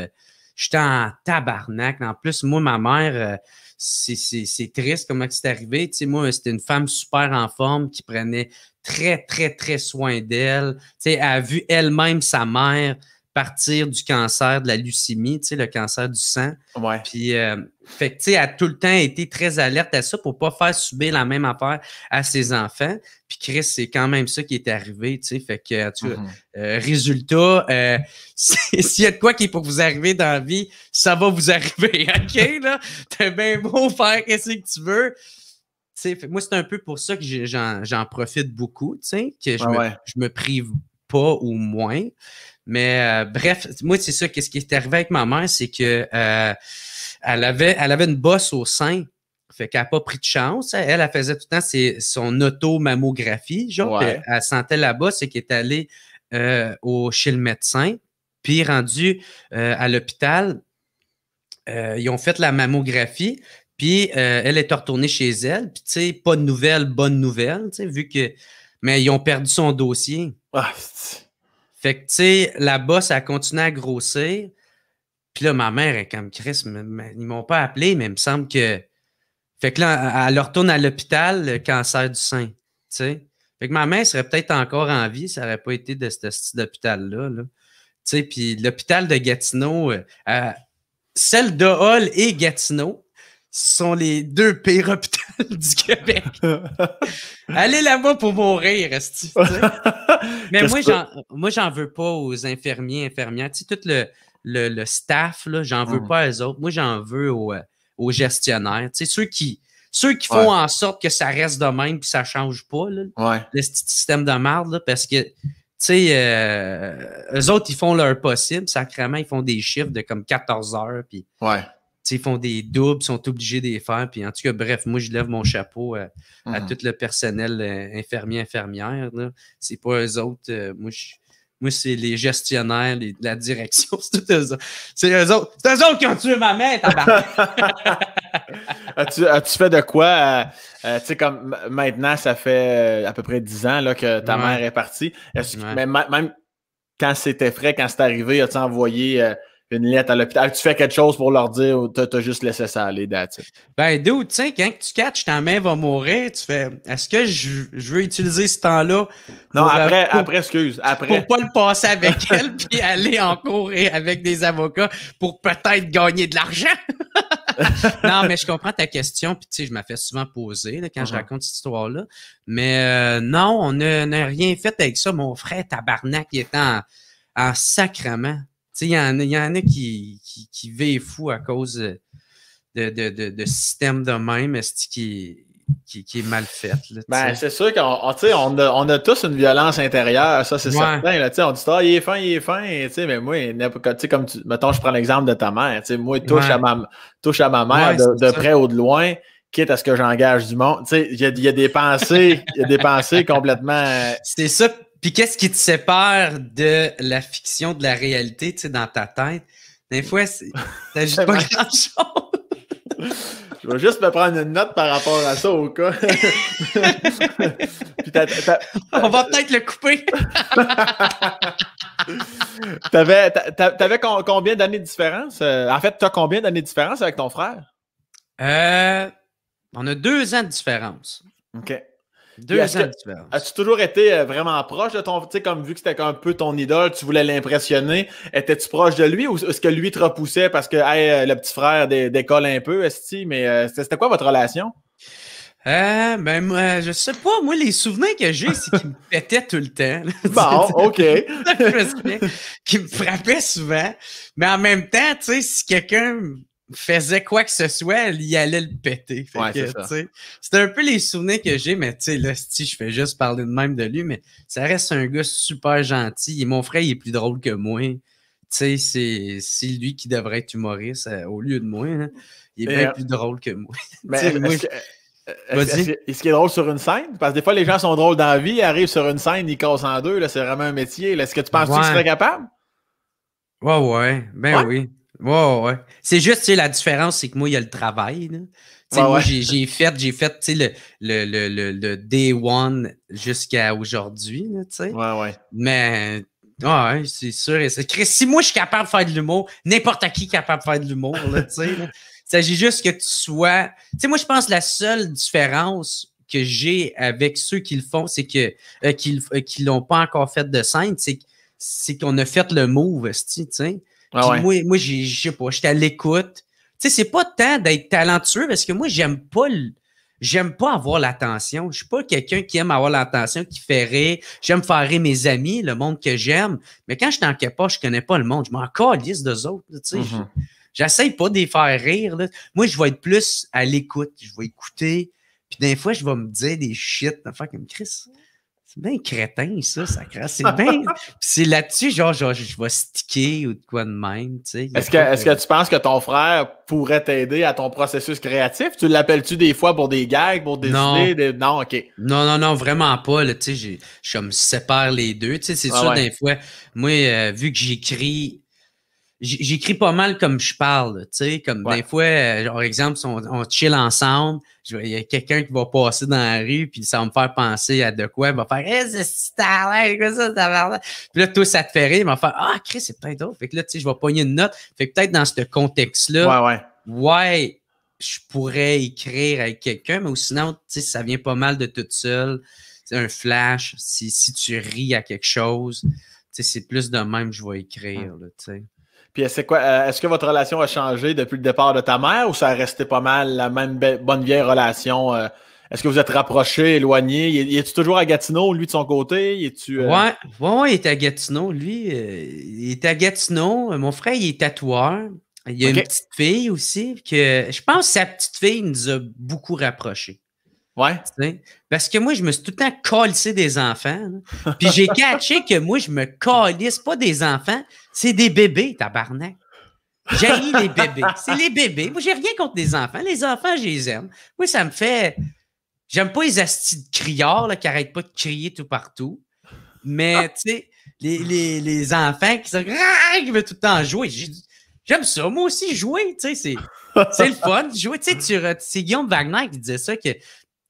j'étais en tabarnak. En plus, moi, ma mère, c'est triste comment c'est arrivé. Tu sais, moi, c'était une femme super en forme qui prenait très, très, très soin d'elle. Tu sais, elle a vu elle-même sa mère partir du cancer de la leucémie, tu sais, le cancer du sang. Ouais. Puis, fait que, tu sais, elle a tout le temps été très alerte à ça pour pas faire subir la même affaire à ses enfants. Puis, Chris, c'est quand même ça qui est arrivé, tu sais. Fait que, résultat, s'il y a de quoi qui est pour vous arriver dans la vie, ça va vous arriver, OK, là? T'as bien beau faire qu'est-ce que tu veux. Fait moi, c'est un peu pour ça que j'en profite beaucoup, tu sais, que je me prive pas ou moins. Mais bref, moi, c'est ça. Qu'est-ce qui est arrivé avec ma mère, c'est que elle avait une bosse au sein. Fait qu'elle n'a pas pris de chance. Elle faisait tout le temps son auto-mammographie. Genre, elle sentait la bosse et qu'elle est allée chez le médecin. Puis, rendue à l'hôpital, ils ont fait la mammographie. Puis, elle est retournée chez elle. Puis, tu sais, pas de nouvelles, bonne nouvelle, tu sais, vu que... Mais ils ont perdu son dossier. Fait que, tu sais, la bosse a continué à grossir. Puis là, ma mère est comme, Chris, ils m'ont pas appelé, mais il me semble que... Fait que là, elle retourne à l'hôpital, le cancer du sein, tu sais. Fait que ma mère serait peut-être encore en vie, ça n'aurait pas été de cet hôpital-là, là. Tu sais, puis l'hôpital de Gatineau, celle de Hall et Gatineau, sont les deux pires hôpitaux du Québec. Allez là-bas pour mourir, esti, mais moi, j'en veux pas aux infirmiers, infirmières. Tu sais, tout le staff, là, j'en veux pas aux autres. Moi, j'en veux aux gestionnaires. Tu sais, ceux qui font en sorte que ça reste de même puis ça change pas, là, le système de merde, là, parce que, tu sais, eux autres, ils font leur possible. Sacrément, ils font des chiffres de comme 14 heures. Puis, ils font des doubles, ils sont obligés de les faire. Puis en tout cas, bref, moi, je lève mon chapeau à tout le personnel infirmier, infirmière. C'est pas eux autres. Moi, c'est les gestionnaires, la direction. C'est tout eux autres. C'est eux autres qui ont tué ma mère, tabarnak. As-tu fait de quoi? Tu sais, comme maintenant, ça fait à peu près 10 ans là, que ta mère est partie. Mais même quand c'était frais, quand c'est arrivé, as-tu envoyé... une lettre à l'hôpital. Tu fais quelque chose pour leur dire ou t'as juste laissé ça aller, that's it. Ben, dude, tu sais, quand tu catches ta main va mourir, tu fais, est-ce que je veux utiliser ce temps-là? Non, après, excuse. Après. Pour pas le passer avec elle, puis aller en cours avec des avocats pour peut-être gagner de l'argent. Non, mais je comprends ta question, puis tu sais, je m'en fais souvent poser là, quand je raconte cette histoire-là. Mais non, on n'a rien fait avec ça. Mon frère tabarnak, il était en sacrement. Tu sais, il y en a qui vivent fou à cause de système de même, qui est mal fait. Là, ben, c'est sûr qu'on a tous une violence intérieure, ça, c'est certain. Là, on dit, il est fin, mais moi, comme mettons, je prends l'exemple de ta mère. Moi, touche à ma mère de près ou de loin, quitte à ce que j'engage du monde. Il y a des pensées, complètement. C'est ça. Puis qu'est-ce qui te sépare de la fiction, de la réalité, dans ta tête? Des fois, t'as juste pas grand-chose. Je vais juste me prendre une note par rapport à ça au cas. Puis on va peut-être le couper. T'avais combien d'années de différence? En fait, t'as combien d'années de différence avec ton frère? On a 2 ans de différence. OK. 2 ans de différence. As-tu toujours été vraiment proche de ton... Tu sais, comme vu que c'était un peu ton idole, tu voulais l'impressionner, étais-tu proche de lui ou est-ce que lui te repoussait parce que le petit frère décolle un peu, esti, mais c'était quoi votre relation? Ben, moi, je sais pas. Moi, les souvenirs que j'ai, c'est qu'il me pétait tout le temps. Bon, OK. Qu'il me frappait souvent. Mais en même temps, tu sais, si quelqu'un faisait quoi que ce soit, il allait le péter. C'était un peu les souvenirs que j'ai, mais tu sais, là, si je fais juste parler de même de lui, mais ça reste un gars super gentil. Et mon frère, il est plus drôle que moi. Tu sais, c'est lui qui devrait être humoriste au lieu de moi. Hein. Il est bien plus drôle que moi. Mais est-ce qu'il est drôle sur une scène? Parce que des fois, les gens sont drôles dans la vie, ils arrivent sur une scène, ils cassent en deux. Là, c'est vraiment un métier. Là. Est-ce que tu penses que tu serais capable? Ouais. Ben oui. Ouais. C'est juste, tu sais, la différence, c'est que moi, il y a le travail. Moi, j'ai fait, tu sais, le day one jusqu'à aujourd'hui, tu sais. Ouais. Mais, ouais, c'est sûr. Si moi, je suis capable de faire de l'humour, n'importe qui est capable de faire de l'humour, tu sais. Il s'agit juste que tu sois... Tu sais, moi, je pense que la seule différence que j'ai avec ceux qui le font, c'est que qui l'ont pas encore fait de scène, c'est qu'on a fait le move, tu sais. Moi, je sais pas, j'étais à l'écoute. Tu sais, c'est pas tant d'être talentueux parce que moi, j'aime pas avoir l'attention. Je suis pas quelqu'un qui aime avoir l'attention, qui fait rire. J'aime faire rire mes amis, le monde que j'aime. Mais quand je suis en quelque part, je connais pas le monde. Je m'en calisse d'eux autres, tu sais. J'essaye pas de les faire rire, là. Moi, je vais être plus à l'écoute. Je vais écouter. Puis des fois, je vais me dire des shit. Enfin, comme Chris. C'est bien crétin, ça crasse. C'est bien. C'est là-dessus, genre, je vais sticker ou de quoi de même, tu sais. Est-ce que tu penses que ton frère pourrait t'aider à ton processus créatif? Tu l'appelles-tu des fois pour des gags, pour des idées? Non, OK. Non, vraiment pas, là, tu sais. Je me sépare les deux, tu sais. C'est sûr, des fois, moi, vu que j'écris pas mal comme je parle, tu sais, comme des fois, genre, exemple, on chill ensemble, il y a quelqu'un qui va passer dans la rue, puis ça va me faire penser à de quoi, il va faire « c'est quoi ça, » Puis là, toi, ça te fait rire, il va faire « Ah, Chris, c'est peut-être drôle. » Fait que là, tu sais, je vais pogner une note. Fait que peut-être dans ce contexte-là, je pourrais écrire avec quelqu'un, mais sinon, tu sais, ça vient pas mal de toute seule. C'est un flash, si tu ris à quelque chose, tu sais, c'est plus de même que je vais écrire, là, tu sais. Puis est-ce que votre relation a changé depuis le départ de ta mère ou ça a resté pas mal la même bonne vieille relation? Est-ce que vous êtes rapprochés, éloignés? Es-tu toujours à Gatineau, lui, de son côté? Ouais, il est à Gatineau. Lui, il est à Gatineau. Mon frère, il est tatoueur. Il y a une petite fille aussi. Que je pense que sa petite fille nous a beaucoup rapprochés. Ouais. T'sais? Parce que moi, je me suis tout le temps calissé des enfants. Là. Puis j'ai catché que moi, je me calisse pas des enfants, c'est des bébés, tabarnak. J'haïs les bébés. C'est les bébés. Moi, j'ai rien contre les enfants. Les enfants, je les aime. Moi, ça me fait... J'aime pas les astis de criards là, qui arrêtent pas de crier tout partout. Mais, tu sais, les enfants qui veulent tout le temps jouer. J'aime ça. Moi aussi, jouer, tu sais, c'est le fun. Jouer, tu sais, c'est Guillaume Wagner qui disait ça, que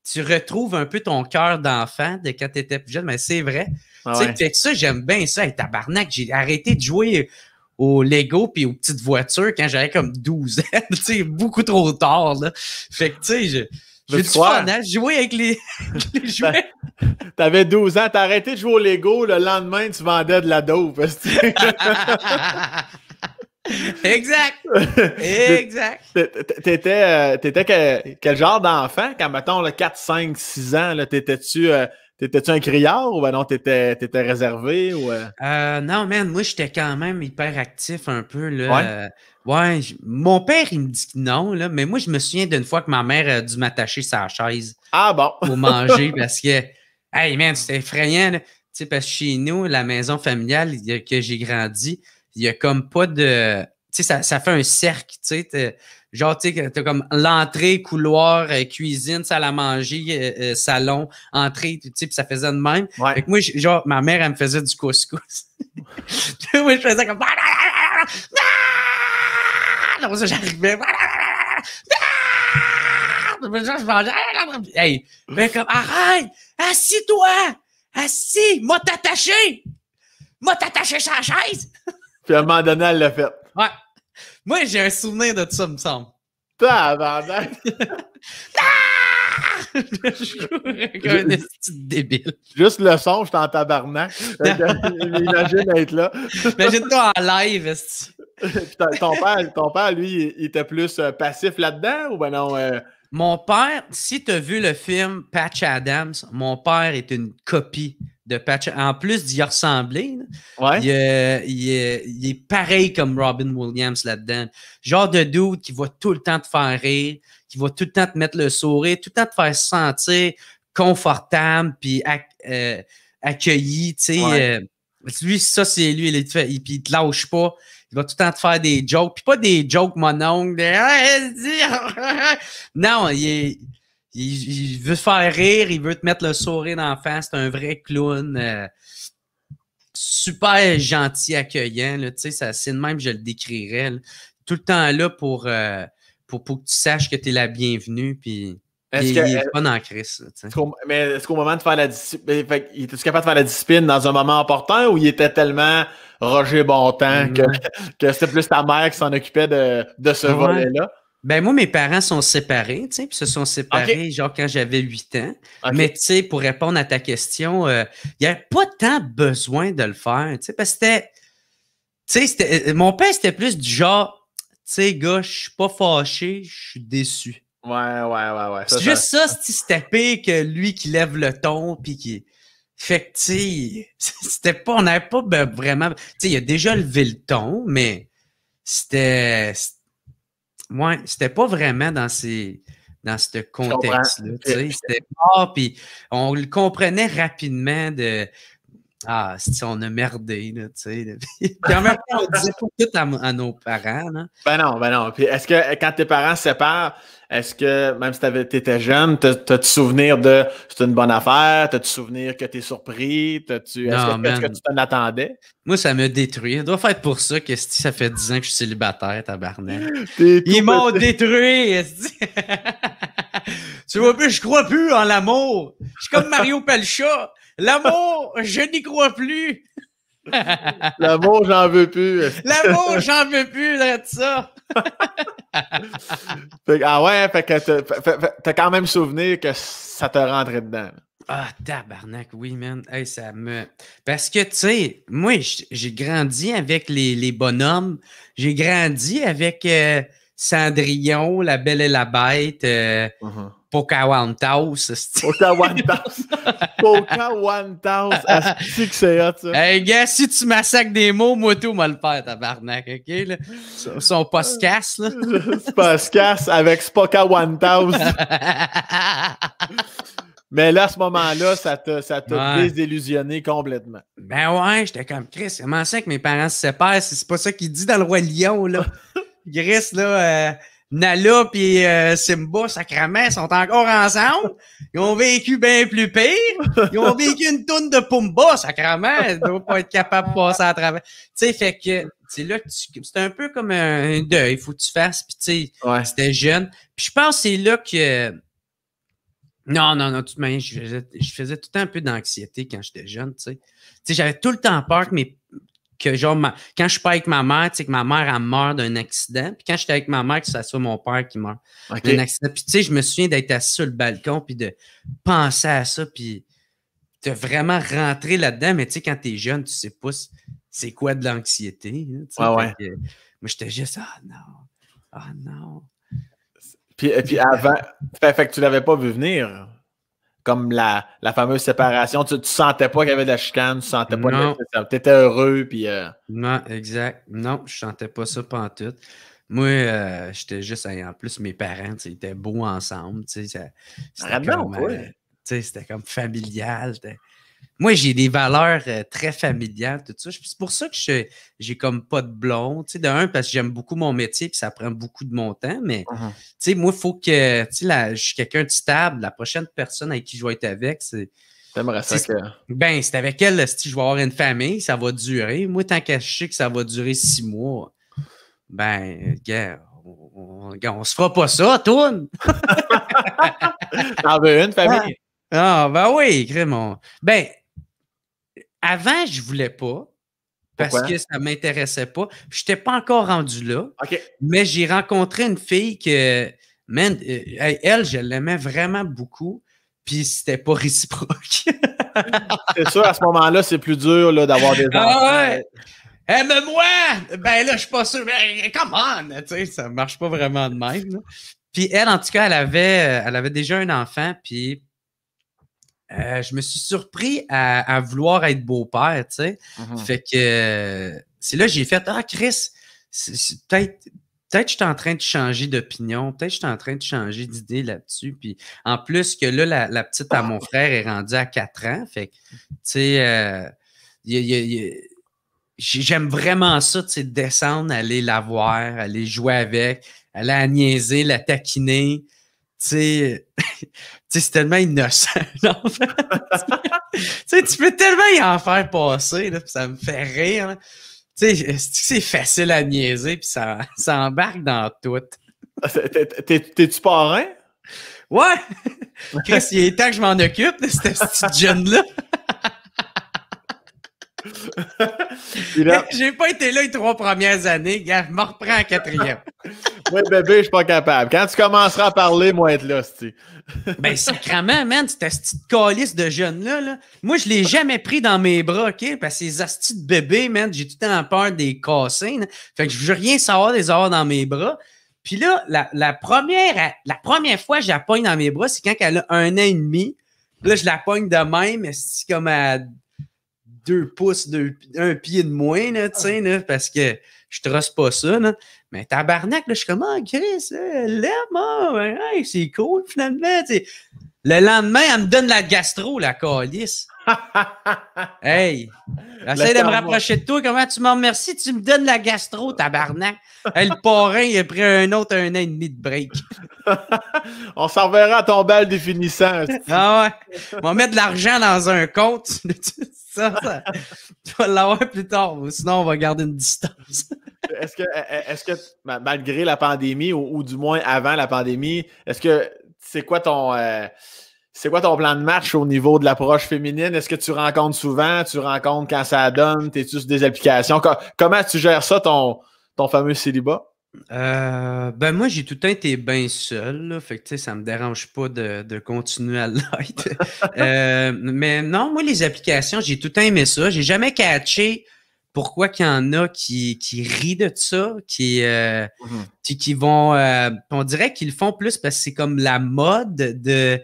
tu retrouves un peu ton cœur d'enfant de quand tu étais plus jeune, mais c'est vrai. Tu sais, fait que ça, j'aime bien ça. Hey, tabarnak, j'ai arrêté de jouer au Lego puis aux petites voitures quand j'avais comme 12 ans, tu sais, beaucoup trop tard, là. Fait que, tu sais, j'ai du fun, hein, jouer avec les jouets. T'avais 12 ans, t'as arrêté de jouer au Lego, le lendemain, tu vendais de la dope. Exact. T'étais quel genre d'enfant quand, mettons, 4, 5, 6 ans, là, t'étais-tu un criard ou ben non, t'étais réservé? Ou, Non, man, moi, j'étais quand même hyper actif un peu, là. Ouais, mon père, il me dit que non, là, mais moi, je me souviens d'une fois que ma mère a dû m'attacher sa chaise pour manger parce que, hey, man, c'était effrayant, là. Tu sais, parce que chez nous, la maison familiale que j'ai grandi, il y a comme pas de... Tu sais, ça fait un cercle, tu sais. Genre, tu sais, t'as comme l'entrée, couloir, cuisine, salle à manger, salon, entrée, tu sais, puis ça faisait de même. Ouais. Fait que moi, genre, ma mère, elle me faisait du couscous. Moi, je faisais comme... Comme ça, j'arrivais... Je mangeais... Hey, ben comme, arrête! Assis-toi! Assis! M'a t'attaché! M'a t'attaché sur la chaise! Puis à un moment donné, elle l'a fait. Ouais. Moi, j'ai un souvenir de ça, me semble. Tabarnak! Je jouais avec un esti débile. Juste le son, je suis en tabarnak. Imagine être là. Imagine-toi en live, esti. Ton père, lui, il était plus passif là-dedans ou ben non? Mon père, si tu as vu le film Patch Adams, mon père est une copie de Patch. En plus d'y ressembler, ouais. il est pareil comme Robin Williams là-dedans. Genre de dude qui va tout le temps te faire rire, qui va tout le temps te mettre le sourire, tout le temps te faire sentir confortable puis accueilli. Tu sais, ouais. Lui, ça, c'est lui. Puis il te lâche pas. Il va tout le temps te faire des jokes. Puis pas des jokes mononges. Non, il veut te faire rire. Il veut te mettre le sourire dans la face. C'est un vrai clown. Super gentil, accueillant. Là, c'est de même que je le décrirais. Là. Tout le temps là pour que tu saches que tu es la bienvenue. Puis il est pas dans Chris. Mais est-ce qu'au moment de faire la discipline, il était capable de faire la discipline dans un moment important ou il était tellement Roger Bontemps que c'était plus ta mère qui s'en occupait de ce volet-là? Ben moi, mes parents sont séparés, tu sais, puis se sont séparés genre quand j'avais 8 ans. Okay. Mais tu sais, pour répondre à ta question, il n'y avait pas tant besoin de le faire, tu sais, parce que mon père, c'était plus du genre, tu sais, gars, je suis pas fâché, je suis déçu. Ouais. C'est juste ça, c'était pire que lui qui lève le ton, puis qui... Fait que, tu sais, on n'avait pas vraiment... Tu sais, il a déjà levé le ton, mais c'était pas vraiment dans ce contexte-là. C'était fort, puis on le comprenait rapidement de... Ah, on a merdé, là, tu sais. Puis en même temps, on disait pas tout à nos parents, là. Ben non. Puis est-ce que quand tes parents se séparent, est-ce que, même si t'étais jeune, t'as-tu souvenir de c'est une bonne affaire? T'as-tu souvenir que t'es surpris? Est-ce que tu t'en attendais? Moi, ça me détruit. Ça doit faire pour ça que ça fait 10 ans que je suis célibataire, tabarnak. Ils m'ont détruit, Tu vois plus, je crois plus en l'amour. Je suis comme Mario Pelcha. L'amour, je n'y crois plus. L'amour, j'en veux plus. L'amour, j'en veux plus de ça. Fait que t'as quand même souvenir que ça te rentrait dedans. Ah, tabarnak, oui, man. Hey, parce que, tu sais, moi, j'ai grandi avec les bonhommes. J'ai grandi avec Cendrillon, La Belle et la Bête, Pocahontas. Pocahontas. Est-ce que c'est hot, ça? Hey, gars, si tu massacres des mots, moi, tout, moi, le faire, tabarnak, OK, là? Son podcast, là. Podcast avec Pocahontas. Mais là, à ce moment-là, ça t'a désillusionné complètement. Ben ouais, j'étais comme Chris. Comment ça que mes parents se séparent? C'est pas ça qu'il dit dans le Roi Lion, là. Chris, là, Nala puis Simba, sacrément, sont encore ensemble. Ils ont vécu bien plus pire. Ils ont vécu une toune de Pumba, sacrément. Ils doivent pas être capables de passer à travers. Tu sais, fait que c'est là que c'est un peu comme un deuil. Il faut que tu fasses. Puis tu sais, c'était jeune. Puis je pense que c'est là que... Non, de toute manière, je faisais tout le temps un peu d'anxiété quand j'étais jeune, tu sais. Tu sais, j'avais tout le temps peur que que genre, quand je suis pas avec ma mère, tu sais, que ma mère, elle meurt d'un accident. Puis quand j'étais avec ma mère, que ça soit mon père qui meurt d'un accident. Puis tu sais, je me souviens d'être assis sur le balcon, puis de penser à ça, puis de vraiment rentrer là-dedans. Mais tu sais, quand t'es jeune, tu sais pas c'est quoi de l'anxiété. Hein, ouais. Moi, j'étais juste, ah non. Puis avant, fait que tu l'avais pas vu venir. Comme la fameuse séparation, tu sentais pas qu'il y avait de la chicane, tu sentais pas que tu étais heureux. Puis, Non, exact. Non, je sentais pas ça pantoute. Moi, j'étais juste, en plus, mes parents, ils étaient beaux ensemble. C'était comme familial. Moi, j'ai des valeurs très familiales, tout ça. C'est pour ça que j'ai comme pas de blond. De un, parce que j'aime beaucoup mon métier et ça prend beaucoup de mon temps. Mais moi, il faut que je suis quelqu'un de stable. La prochaine personne avec qui je vais être avec, c'est. T'aimerais ça que. Ben, c'est avec elle, si je vais avoir une famille, ça va durer. Moi, tant que je sais que ça va durer 6 mois, ben, gars, on se fera pas ça, Toun! T'en veux une famille? Ah, ben oui, Grémon. Ben, avant, je voulais pas. Parce que ça m'intéressait pas. Je n'étais pas encore rendu là. Okay. Mais j'ai rencontré une fille que, man, elle, je l'aimais vraiment beaucoup. Puis c'était pas réciproque. C'est sûr, à ce moment-là, c'est plus dur là, d'avoir des enfants. Ah ouais! Aime-moi! Ben là, je suis pas sûr. Mais come on! Tu sais, ça marche pas vraiment de même. Là. Puis elle, en tout cas, elle avait déjà un enfant. Puis je me suis surpris à vouloir être beau-père, tu sais. Fait que c'est là que j'ai fait « Ah, Chris, peut-être que je suis en train de changer d'opinion, peut-être que je suis en train de changer d'idée là-dessus. » Puis en plus que là, la petite à mon frère est rendue à 4 ans. Fait que, tu sais, j'aime vraiment ça, tu sais, descendre, aller la voir, aller jouer avec, aller la niaiser, la taquiner. Tu sais, c'est tellement innocent, l'enfant. Tu peux tellement y en faire passer, là, ça me fait rire. Tu sais, c'est facile à niaiser, puis ça embarque dans tout. T'es-tu parrain? Ouais! Chris, il est temps que je m'en occupe de cette petite jeune-là. J'ai pas été là les 3 premières années, gars, je me reprends en 4e. Oui, bébé, je suis pas capable. Quand tu commenceras à parler, moi, être là, c'ti. Ben, sacrément, man, cette petite calice de jeune-là, là. Moi, je l'ai jamais pris dans mes bras, OK? Parce que ces astis de bébés, man, j'ai tout le temps peur des casser. Là. Fait que je veux rien savoir des avoir dans mes bras. Puis là, la première fois que je la pogne dans mes bras, c'est quand elle a 1 an et demi. Là, je la pogne de même, c'est comme à 2 pouces, 1 pied de moins, là, tu sais, là, parce que je trosse pas ça, là. Mais tabarnak, là, je suis comme, ah, Chris, elle l'aime, ben, hey, c'est cool, finalement, tu sais. Le lendemain, elle me donne la gastro, la calice. Hey, essaye de me rapprocher de toi, comment tu m'en remercies? Tu me donnes la gastro, tabarnak. Hey, le parrain, il a pris un autre 1 an et demi de break. On s'en reverra à ton bal définissant. Ah ouais, on va mettre de l'argent dans un compte. Ça, tu vas l'avoir plus tard, sinon on va garder une distance. Est-ce que malgré la pandémie, ou du moins avant la pandémie, est-ce que c'est quoi ton plan de match au niveau de l'approche féminine? Est-ce que tu rencontres souvent? Tu rencontres quand ça donne? T'es-tu sur des applications? Comment tu gères ça, ton fameux célibat? Ben moi, j'ai tout le temps été bien seul, là, fait que tu sais, ça me dérange pas de continuer à l'être. Mais non, moi, les applications, j'ai tout le temps aimé ça. J'ai jamais catché pourquoi qu'il y en a qui rient de ça, qui vont... on dirait qu'ils le font plus parce que c'est comme la mode de... Tu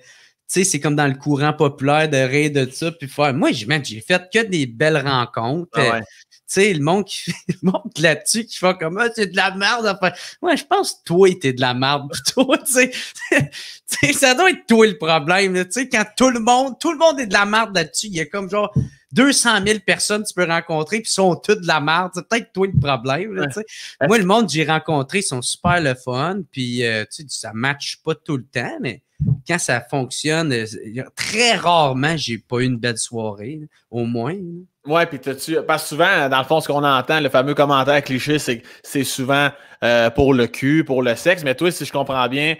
sais, c'est comme dans le courant populaire de rire de ça, puis faire... Moi, j'ai fait que des belles rencontres. Ah ouais. Tu sais, le monde qui monte là-dessus, qui fait comme, c'est de la merde. Enfin, ouais, je pense que toi, t'es de la merde pour toi, tu sais. Ça doit être toi le problème, tu sais, quand tout le monde est de la merde là-dessus. Il y a comme genre 200 000 personnes que tu peux rencontrer, puis ils sont toutes de la merde. C'est peut-être toi le problème, là, tu sais. Moi, le monde que j'ai rencontré, ils sont super le fun, puis, tu sais, ça matche pas tout le temps, mais quand ça fonctionne, très rarement, j'ai pas eu une belle soirée, au moins. Ouais, puis parce que souvent, dans le fond, ce qu'on entend, le fameux commentaire cliché, c'est que c'est souvent pour le cul, pour le sexe. Mais toi, si je comprends bien,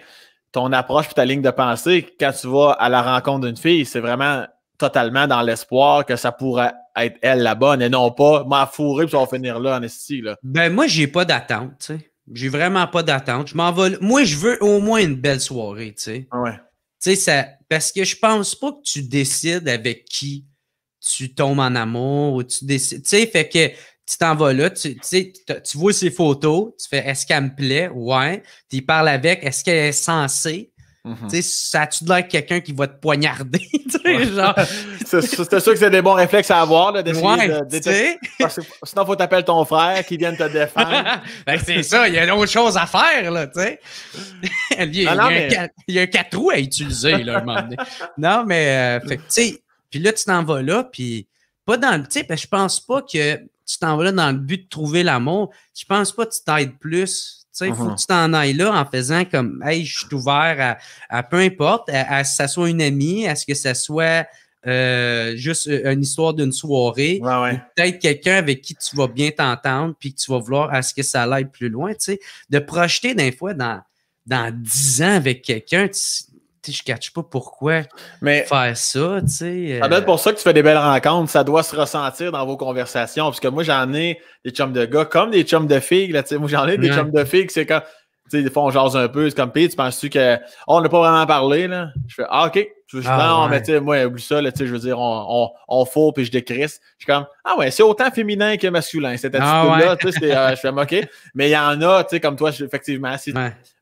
ton approche et ta ligne de pensée, quand tu vas à la rencontre d'une fille, c'est vraiment totalement dans l'espoir que ça pourrait être elle la bonne et non pas m'a fourré puis ça va finir là en esti, là. Ben, moi, j'ai pas d'attente, tu sais. J'ai vraiment pas d'attente. Je m'en vais. Moi, je veux au moins une belle soirée, tu sais. Ouais. Tu sais, ça. Parce que je pense pas que tu décides avec qui tu tombes en amour ou tu décides. Tu sais, fait que tu t'en vas là, tu vois ses photos, tu fais est-ce qu'elle me plaît? Ouais. Tu parles avec, est-ce qu'elle est censée? Tu sais, ça a-tu de l'air quelqu'un qui va te poignarder? Tu sais, genre. C'est sûr que c'est des bons réflexes à avoir, là, d'essayer de détecter. Sinon, faut t'appeler ton frère qui vienne te défendre. Ben, c'est ça, il y a d'autres choses à faire, là, tu sais. Il y a un 4 roues à utiliser, là, un moment donné. Non, mais, fait que, tu sais, puis là, tu t'en vas là, puis pas dans le, tu sais, je pense pas que tu t'en vas là dans le but de trouver l'amour. Je pense pas que tu t'aides plus. Tu sais, il faut que tu t'en ailles là en faisant comme, hey, je suis ouvert à peu importe, à ce que ça soit une amie, à ce que ça soit juste une histoire d'une soirée, ouais. peut-être quelqu'un avec qui tu vas bien t'entendre puis que tu vas vouloir à ce que ça aille plus loin, tu sais, de projeter des fois dans 10 ans avec quelqu'un, je ne catch pas pourquoi faire ça, tu sais. Ça doit être pour ça que tu fais des belles rencontres. Ça doit se ressentir dans vos conversations. Parce que moi, j'en ai des chums de gars comme des chums de filles. Là, moi, j'en ai des chums de filles que c'est quand, tu sais, des fois, on jase un peu. C'est comme, pis tu penses-tu que, on n'a pas vraiment parlé, là? Je fais, OK. Non, mais tu sais, moi, oublie ça, là, tu sais, je veux dire, on fourre puis je décrisse. Je suis comme, ah ouais, c'est autant féminin que masculin, cette attitude-là. Tu sais, je fais, OK. Mais il y en a, tu sais, comme toi, effectivement,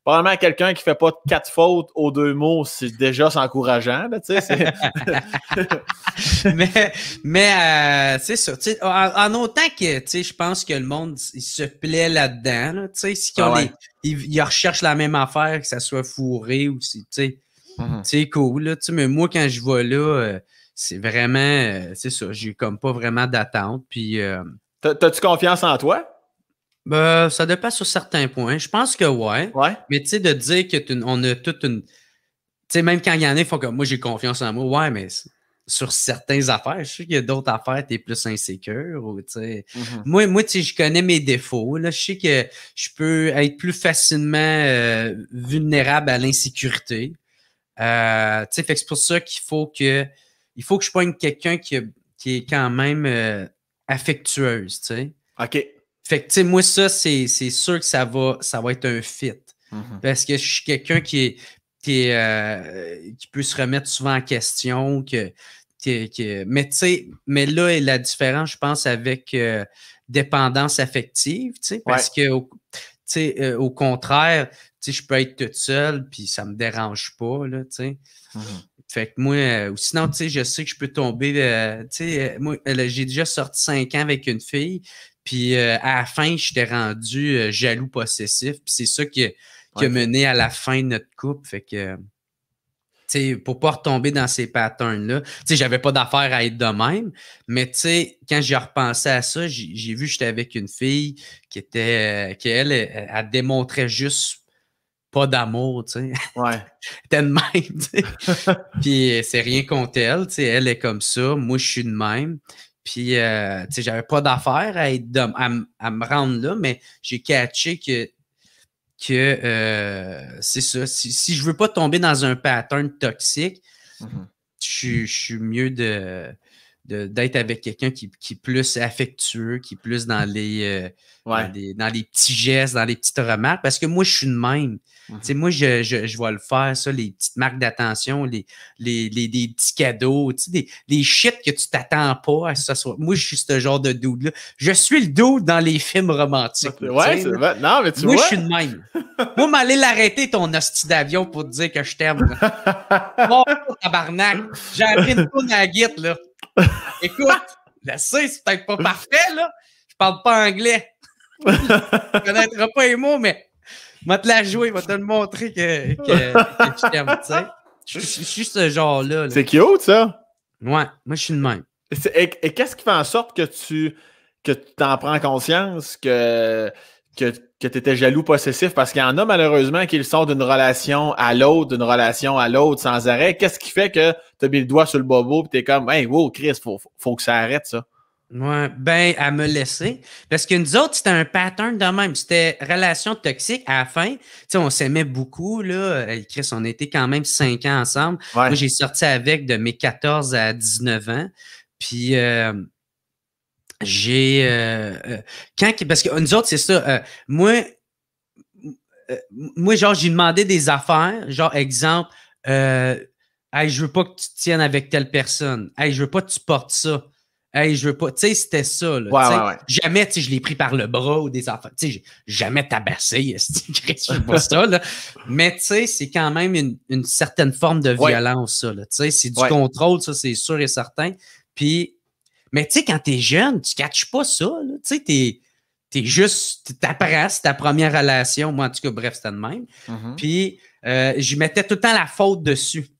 probablement quelqu'un qui fait pas 4 fautes aux 2 mots, c'est déjà encourageant, tu sais. mais c'est ça. En autant que, tu sais, je pense que le monde il se plaît là-dedans, là, tu sais, si ils recherchent la même affaire, que ça soit fourré ou si, tu sais, c'est cool, là, tu sais, mais moi, quand je vais là, c'est vraiment, c'est ça, j'ai comme pas vraiment d'attente, puis... T'as-tu confiance en toi? Ben, ça dépend sur certains points. Je pense que ouais. Mais tu sais, de dire qu'on a toute une... Tu sais, même quand il y en a, ils font comme moi, j'ai confiance en moi. Ouais, mais sur certaines affaires, je sais qu'il y a d'autres affaires, tu es plus insécure. Ou, moi, tu sais, je connais mes défauts. Là. Je sais que je peux être plus facilement vulnérable à l'insécurité. Tu sais, fait que c'est pour ça qu'il faut que je poigne quelqu'un qui est quand même affectueuse, tu sais. OK. Fait que, tu sais, moi, ça, c'est sûr que ça va être un fit. Parce que je suis quelqu'un qui peut se remettre souvent en question. Mais, tu sais, là, la différence, je pense, avec dépendance affective, tu sais, parce que, tu sais, au contraire, tu sais, je peux être toute seule, puis ça me dérange pas, là, tu sais. Fait que moi, sinon, tu sais, je sais que je peux tomber, tu sais, moi, j'ai déjà sorti 5 ans avec une fille, puis à la fin, j'étais rendu jaloux possessif. Puis c'est ça qui a mené à la fin de notre couple. Fait que, tu sais, pour pas retomber dans ces patterns-là, tu sais, j'avais pas d'affaire à être de même. Mais tu sais, quand j'ai repensé à ça, j'ai vu que j'étais avec une fille elle démontrait juste pas d'amour, tu sais. Ouais. Elle était de même, tu sais. Puis c'est rien contre elle, tu sais. Elle est comme ça. Moi, je suis de même. Puis, tu sais, j'avais pas d'affaire à me rendre là, mais j'ai catché que c'est ça. Si je veux pas tomber dans un pattern toxique, je suis mieux d'être avec quelqu'un qui est plus affectueux, qui est plus dans les petits gestes, dans les petites remarques, parce que moi, je suis de même. Tu sais, moi, je vais le faire, ça, les petites marques d'attention, les petits cadeaux, tu sais, des shit que tu t'attends pas à ce soit. Moi, je suis ce genre de dude-là. Je suis le dude dans les films romantiques. Ouais, c'est vrai. Non, mais tu vois. Moi, je suis de même. Moi, m'aller l'arrêter, ton hostie d'avion, pour te dire que je t'aime. Bon, tabarnak. J'ai appris une tourne à la guite, là. Écoute, je sais, c'est peut-être pas parfait, là. Je parle pas anglais. Je connaîtrai pas les mots, mais je vais te la jouer, je vais te le montrer que je t'aime, tu sais. Je suis ce genre-là. Là. C'est cute, ça? Ouais, moi, je suis de même. Et qu'est-ce qui fait en sorte que tu t'en prends conscience que tu étais jaloux possessif? Parce qu'il y en a malheureusement qui sortent d'une relation à l'autre sans arrêt. Qu'est-ce qui fait que tu as mis le doigt sur le bobo et tu es comme, hey, wow, Chris, faut que ça arrête, ça? Ouais, ben, à me laisser. Parce que nous autres, c'était un pattern de même. C'était relation toxique. À la fin, tu sais, on s'aimait beaucoup, là. Chris, on a été quand même 5 ans ensemble. Moi, Ouais. j'ai sorti avec de mes 14 à 19 ans. Puis, j'ai... parce que nous autres, c'est ça. Moi, genre, j'ai demandé des affaires. Genre, exemple, hey, je veux pas que tu te tiennes avec telle personne. Hey, je veux pas que tu portes ça. Hey, je veux pas. Tu sais, c'était ça, là. Ouais, Tu sais, ouais, ouais. jamais, tu sais, je l'ai pris par le bras ou des affaires. Tu sais, j'ai jamais tabassé. Je sais pas ça, là. Mais, tu sais, c'est quand même une certaine forme de Ouais, violence, ça, là. Tu sais, c'est du ouais. contrôle, ça, c'est sûr et certain. Puis, mais tu sais, quand t'es jeune, tu catches pas ça, là. Tu sais, t'es juste, t'apprends, c'est ta première relation. Moi, en tout cas, bref, c'était de même. Mhm. Puis, je mettais tout le temps la faute dessus. Tu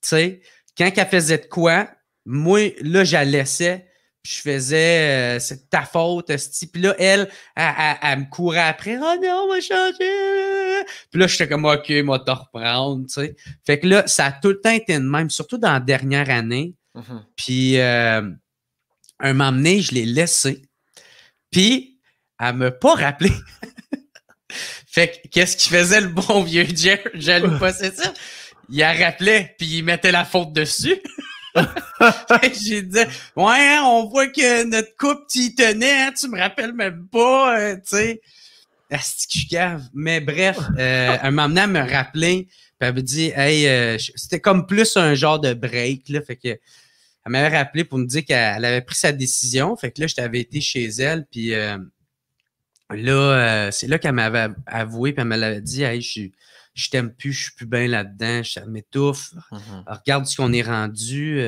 sais, quand elle faisait de quoi, moi, là, je la laissais. Puis je faisais, c'est ta faute, esti. Puis là, elle me courait après. Oh non, on va changer. Puis là, j'étais comme, OK, moi, te reprendre, tu sais. Fait que là, ça a tout le temps été de même, surtout dans la dernière année. Mhm. Puis, un moment donné, je l'ai laissé. Puis, elle m'a pas rappelé. Fait que, qu'est-ce qu'il faisait le bon vieux jaloux possessif? Il la rappelait, puis il mettait la faute dessus. J'ai dit, ouais, hein, on voit que notre couple, tu y tenais, hein, tu me rappelles même pas, tu sais. Asti que je cave. Mais bref, un moment donné, elle me rappelait, puis elle me dit, hey, c'était comme plus un genre de break, là. Fait que, elle m'avait rappelé pour me dire qu'elle avait pris sa décision. Fait que là, j'avais été chez elle, puis là, c'est là qu'elle m'avait avoué, puis elle me l'avait dit, hey, je t'aime plus, je suis plus bien là-dedans, ça m'étouffe. Mhm. Regarde ce qu'on est rendu.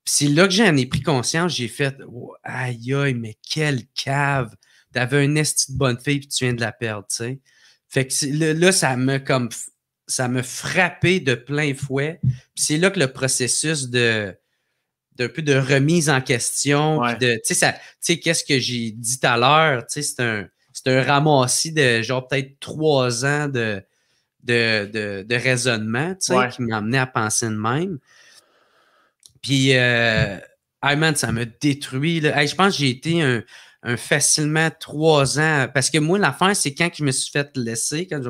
Puis c'est là que j'en ai pris conscience, j'ai fait, oh, aïe, aïe, mais quelle cave. T'avais une esti de bonne fille, puis tu viens de la perdre, tu sais. Fait que là, ça me frappé de plein fouet. Puis c'est là que le processus d'un peu de remise en question, puis Ouais. de, tu sais, qu'est-ce que j'ai dit tout à l'heure, tu sais, c'est un ramassis de genre peut-être 3 ans de raisonnement, tu sais, Ouais. qui m'a amené à penser de même. Puis, hey man, ça m'a détruit, là. Hey, je pense que j'ai été un facilement 3 ans, parce que moi, l'affaire, c'est quand je me suis fait laisser, quand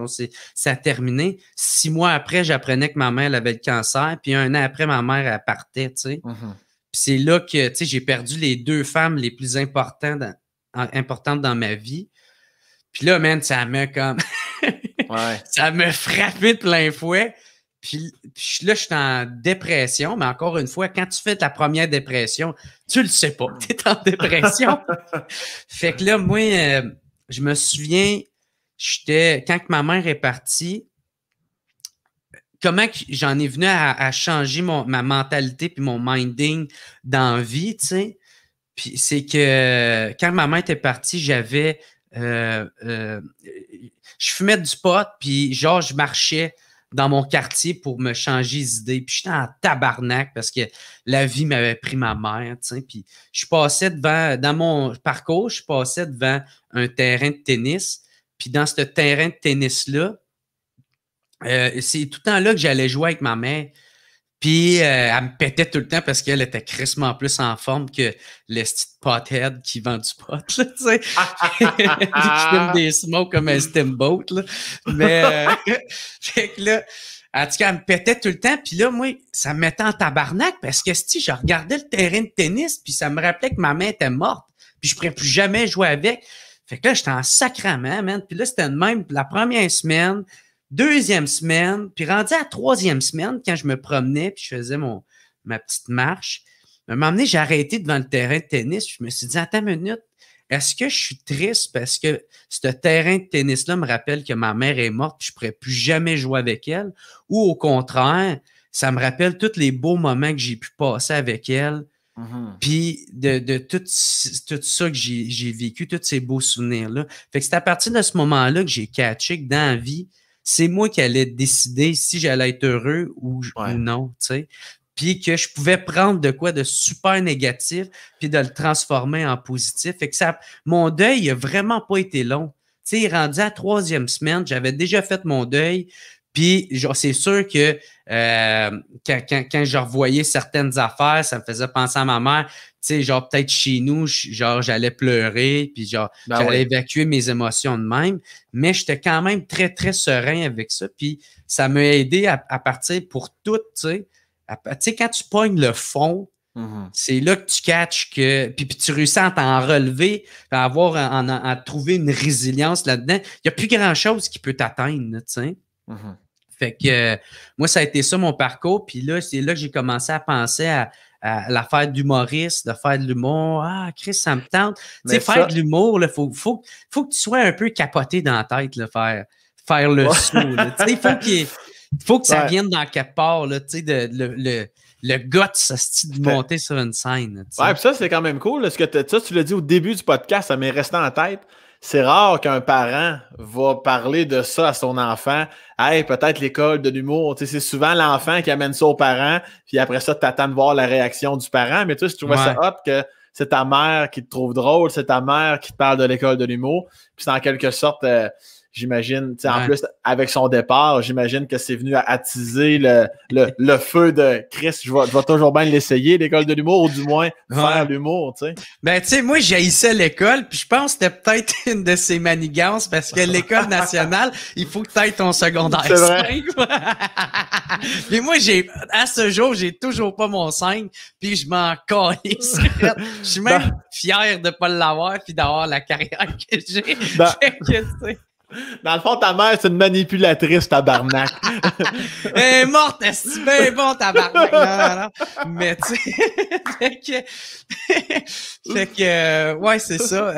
ça a terminé, 6 mois après, j'apprenais que ma mère elle avait le cancer, puis 1 an après, ma mère, elle partait, tu sais. Mhm. Puis c'est là que, tu sais, j'ai perdu les 2 femmes les plus importantes dans ma vie. Puis là, man, ça m'a comme... Ouais. ça m'a frappé de plein fouet. Puis là, je suis en dépression, mais encore une fois, quand tu fais ta première dépression, tu le sais pas, tu es en dépression. Fait que là, moi, je me souviens, quand que ma mère est partie, comment que j'en ai venu à changer ma mentalité puis mon minding dans la vie, tu sais. Puis c'est que quand ma mère était partie, j'avais... je fumais du pot, puis genre, je marchais dans mon quartier pour me changer les idées. Puis j'étais en tabarnak parce que la vie m'avait pris ma mère, tu sais. Puis je passais dans mon parcours, je passais devant un terrain de tennis. Puis dans ce terrain de tennis-là, c'est tout le temps là que j'allais jouer avec ma mère. Puis elle me pétait tout le temps parce qu'elle était crissement plus en forme que le petit pothead qui vend du pot, là, tu sais. Qui fume des smokes comme un steamboat, là. Mais, fait que là, en tout cas, elle me pétait tout le temps. Puis là, moi, ça me mettait en tabarnak parce que si je regardais le terrain de tennis, puis ça me rappelait que ma main était morte, puis je pourrais plus jamais jouer avec. Fait que là, j'étais en sacrament, man. Puis là, c'était de même la première semaine. 2e semaine, puis rendu à la 3e semaine, quand je me promenais, puis je faisais ma petite marche, à un moment donné, j'ai arrêté devant le terrain de tennis, je me suis dit, attends une minute, est-ce que je suis triste parce que ce terrain de tennis-là me rappelle que ma mère est morte, puis je ne pourrais plus jamais jouer avec elle, ou au contraire, ça me rappelle tous les beaux moments que j'ai pu passer avec elle, puis de tout ça que j'ai vécu, tous ces beaux souvenirs-là. Fait que c'est à partir de ce moment-là que j'ai catché que dans la vie, c'est moi qui allais décider si j'allais être heureux ou non, tu sais. Puis que je pouvais prendre de quoi de super négatif puis de le transformer en positif. Fait que mon deuil, il a vraiment pas été long. Tu sais, rendu à la 3e semaine, j'avais déjà fait mon deuil. Puis, genre, c'est sûr que quand je revoyais certaines affaires, ça me faisait penser à ma mère. Tu sais, genre, peut-être chez nous, genre, j'allais pleurer, puis genre, j'allais évacuer mes émotions de même. Mais j'étais quand même très, très serein avec ça. Puis, ça m'a aidé à partir pour tout, tu sais. Tu sais, quand tu pognes le fond, c'est là que tu catches que. Puis tu réussis à t'en relever, à à trouver une résilience là-dedans. Il n'y a plus grand-chose qui peut t'atteindre, tu sais. Fait que moi, ça a été ça mon parcours. Puis là, c'est là que j'ai commencé à penser à l'affaire d'humoriste, de faire de l'humour. Ah, Chris, ça me tente. Tu sais, faire de l'humour, il faut que tu sois un peu capoté dans la tête, là, faire le saut. Tu sais, il faut que ça vienne dans quelque part, là, tu sais, le guts, ça se de monter sur une scène. Ouais, puis ça, c'est quand même cool. Parce que ça, tu l'as dit au début du podcast, ça m'est resté en tête. C'est rare qu'un parent va parler de ça à son enfant. Hey, peut-être l'école de l'humour. Tu sais, c'est souvent l'enfant qui amène ça aux parents, puis après ça, tu attends de voir la réaction du parent. Mais tu sais, je trouvais ça hot que c'est ta mère qui te trouve drôle, c'est ta mère qui te parle de l'école de l'humour. Puis c'est en quelque sorte, j'imagine, tu sais, en plus, avec son départ, j'imagine que c'est venu à attiser le feu de Chris. Je vais toujours bien l'essayer, l'école de l'humour, ou du moins faire l'humour, tu sais. Ben, tu sais, moi, j'haïssais l'école, puis je pense que c'était peut-être une de ces manigances, parce que l'école nationale, il faut que tu ailles ton secondaire 5. Puis moi, à ce jour, j'ai toujours pas mon 5, puis je m'en calisse. Je suis même fier de pas l'avoir, puis d'avoir la carrière que j'ai. Dans le fond, ta mère, c'est une manipulatrice, tabarnak. Elle est morte, est-ce bien bon, tabarnak? Non. Mais, tu sais, fait que, ouais, c'est ça.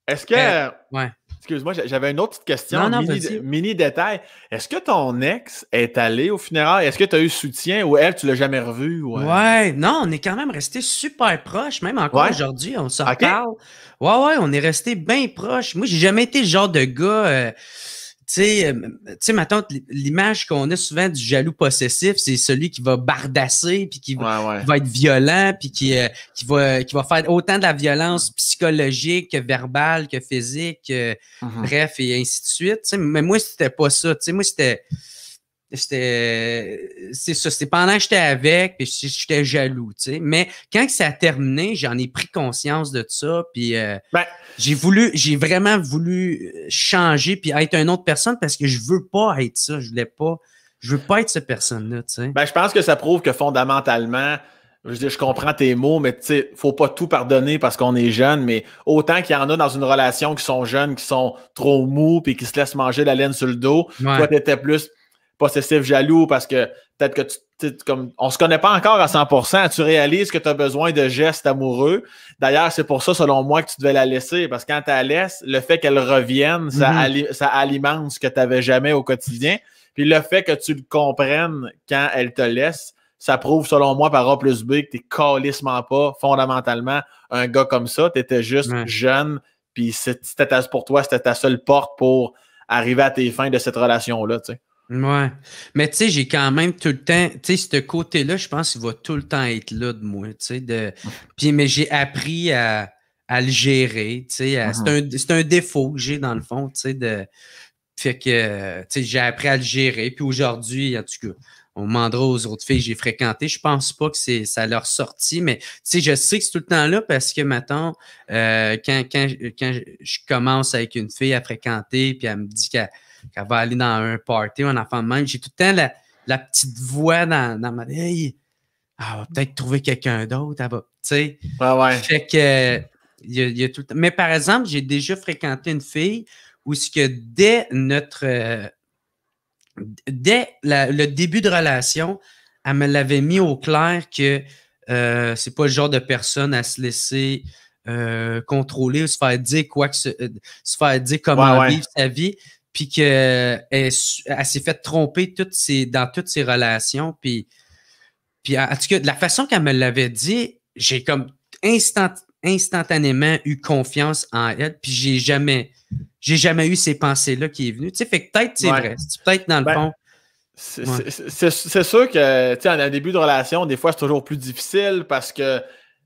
Est-ce que... ouais. Excuse-moi, j'avais une autre petite question, non, mini détail. Est-ce que ton ex est allé au funérailles? Est-ce que tu as eu soutien ou elle, tu l'as jamais revu? Ouais, non, on est quand même resté super proches, même encore aujourd'hui, on se reparle. Ouais, on est resté bien proches. Moi, j'ai jamais été le genre de gars, tu sais, maintenant, l'image qu'on a souvent du jaloux possessif, c'est celui qui va bardasser, puis qui va être violent, puis qui va faire autant de la violence psychologique que verbale, que physique, bref, et ainsi de suite. T'sais, mais moi, c'était pas ça. Tu sais, moi, c'est ça. C'était pendant que j'étais avec, puis j'étais jaloux, tu sais. Mais quand ça a terminé, j'en ai pris conscience de ça, puis j'ai vraiment voulu changer puis être une autre personne parce que je veux pas être ça. Je veux pas être cette personne-là, tu sais. Ben, je pense que ça prouve que fondamentalement, je comprends tes mots, mais tu sais, faut pas tout pardonner parce qu'on est jeune, mais autant qu'il y en a dans une relation qui sont jeunes, qui sont trop mous puis qui se laissent manger la laine sur le dos. Toi, t'étais plus possessif, jaloux, parce que peut-être que comme on se connaît pas encore à 100%, tu réalises que tu as besoin de gestes amoureux. D'ailleurs, c'est pour ça, selon moi, que tu devais la laisser, parce que quand tu la laisses, le fait qu'elle revienne, ça alimente ce que tu n'avais jamais au quotidien. Puis le fait que tu le comprennes quand elle te laisse, ça prouve, selon moi, par A plus B, que tu n'es calissement pas, fondamentalement, un gars comme ça. Tu étais juste jeune, puis pour toi, c'était ta seule porte pour arriver à tes fins de cette relation-là, tu sais. Ouais. Mais tu sais, j'ai quand même tout le temps, tu sais, ce côté-là, je pense qu'il va tout le temps être là de moi, tu sais. Puis, mais j'ai appris à le gérer, tu sais. C'est un défaut que j'ai dans le fond, tu sais. Fait que, tu sais, j'ai appris à le gérer. Puis aujourd'hui, en tout cas, on demandera aux autres filles que j'ai fréquentées. Je pense pas que ça leur sorti, mais tu sais, je sais que c'est tout le temps là parce que, mettons, quand je commence avec une fille à fréquenter, puis elle me dit qu'elle va aller dans un party ou un enfant de même, j'ai tout le temps la petite voix dans ma tête. Hey, elle va peut-être trouver quelqu'un d'autre. Elle va, tu sais. Ouais. Fait que, il y a tout le temps. Mais par exemple, j'ai déjà fréquenté une fille où ce que dès le début de relation, elle me l'avait mis au clair que c'est pas le genre de personne à se laisser contrôler ou se faire dire se faire dire comment vivre sa vie. Puis qu'elle s'est fait tromper dans toutes ses relations. Puis en tout cas, de la façon qu'elle me l'avait dit, j'ai comme instantanément eu confiance en elle. Puis j'ai jamais eu ces pensées-là qui est venues. Tu sais, fait que peut-être c'est vrai. C'est peut-être dans le fond. C'est sûr que, tu sais, en un début de relation, des fois, c'est toujours plus difficile parce que,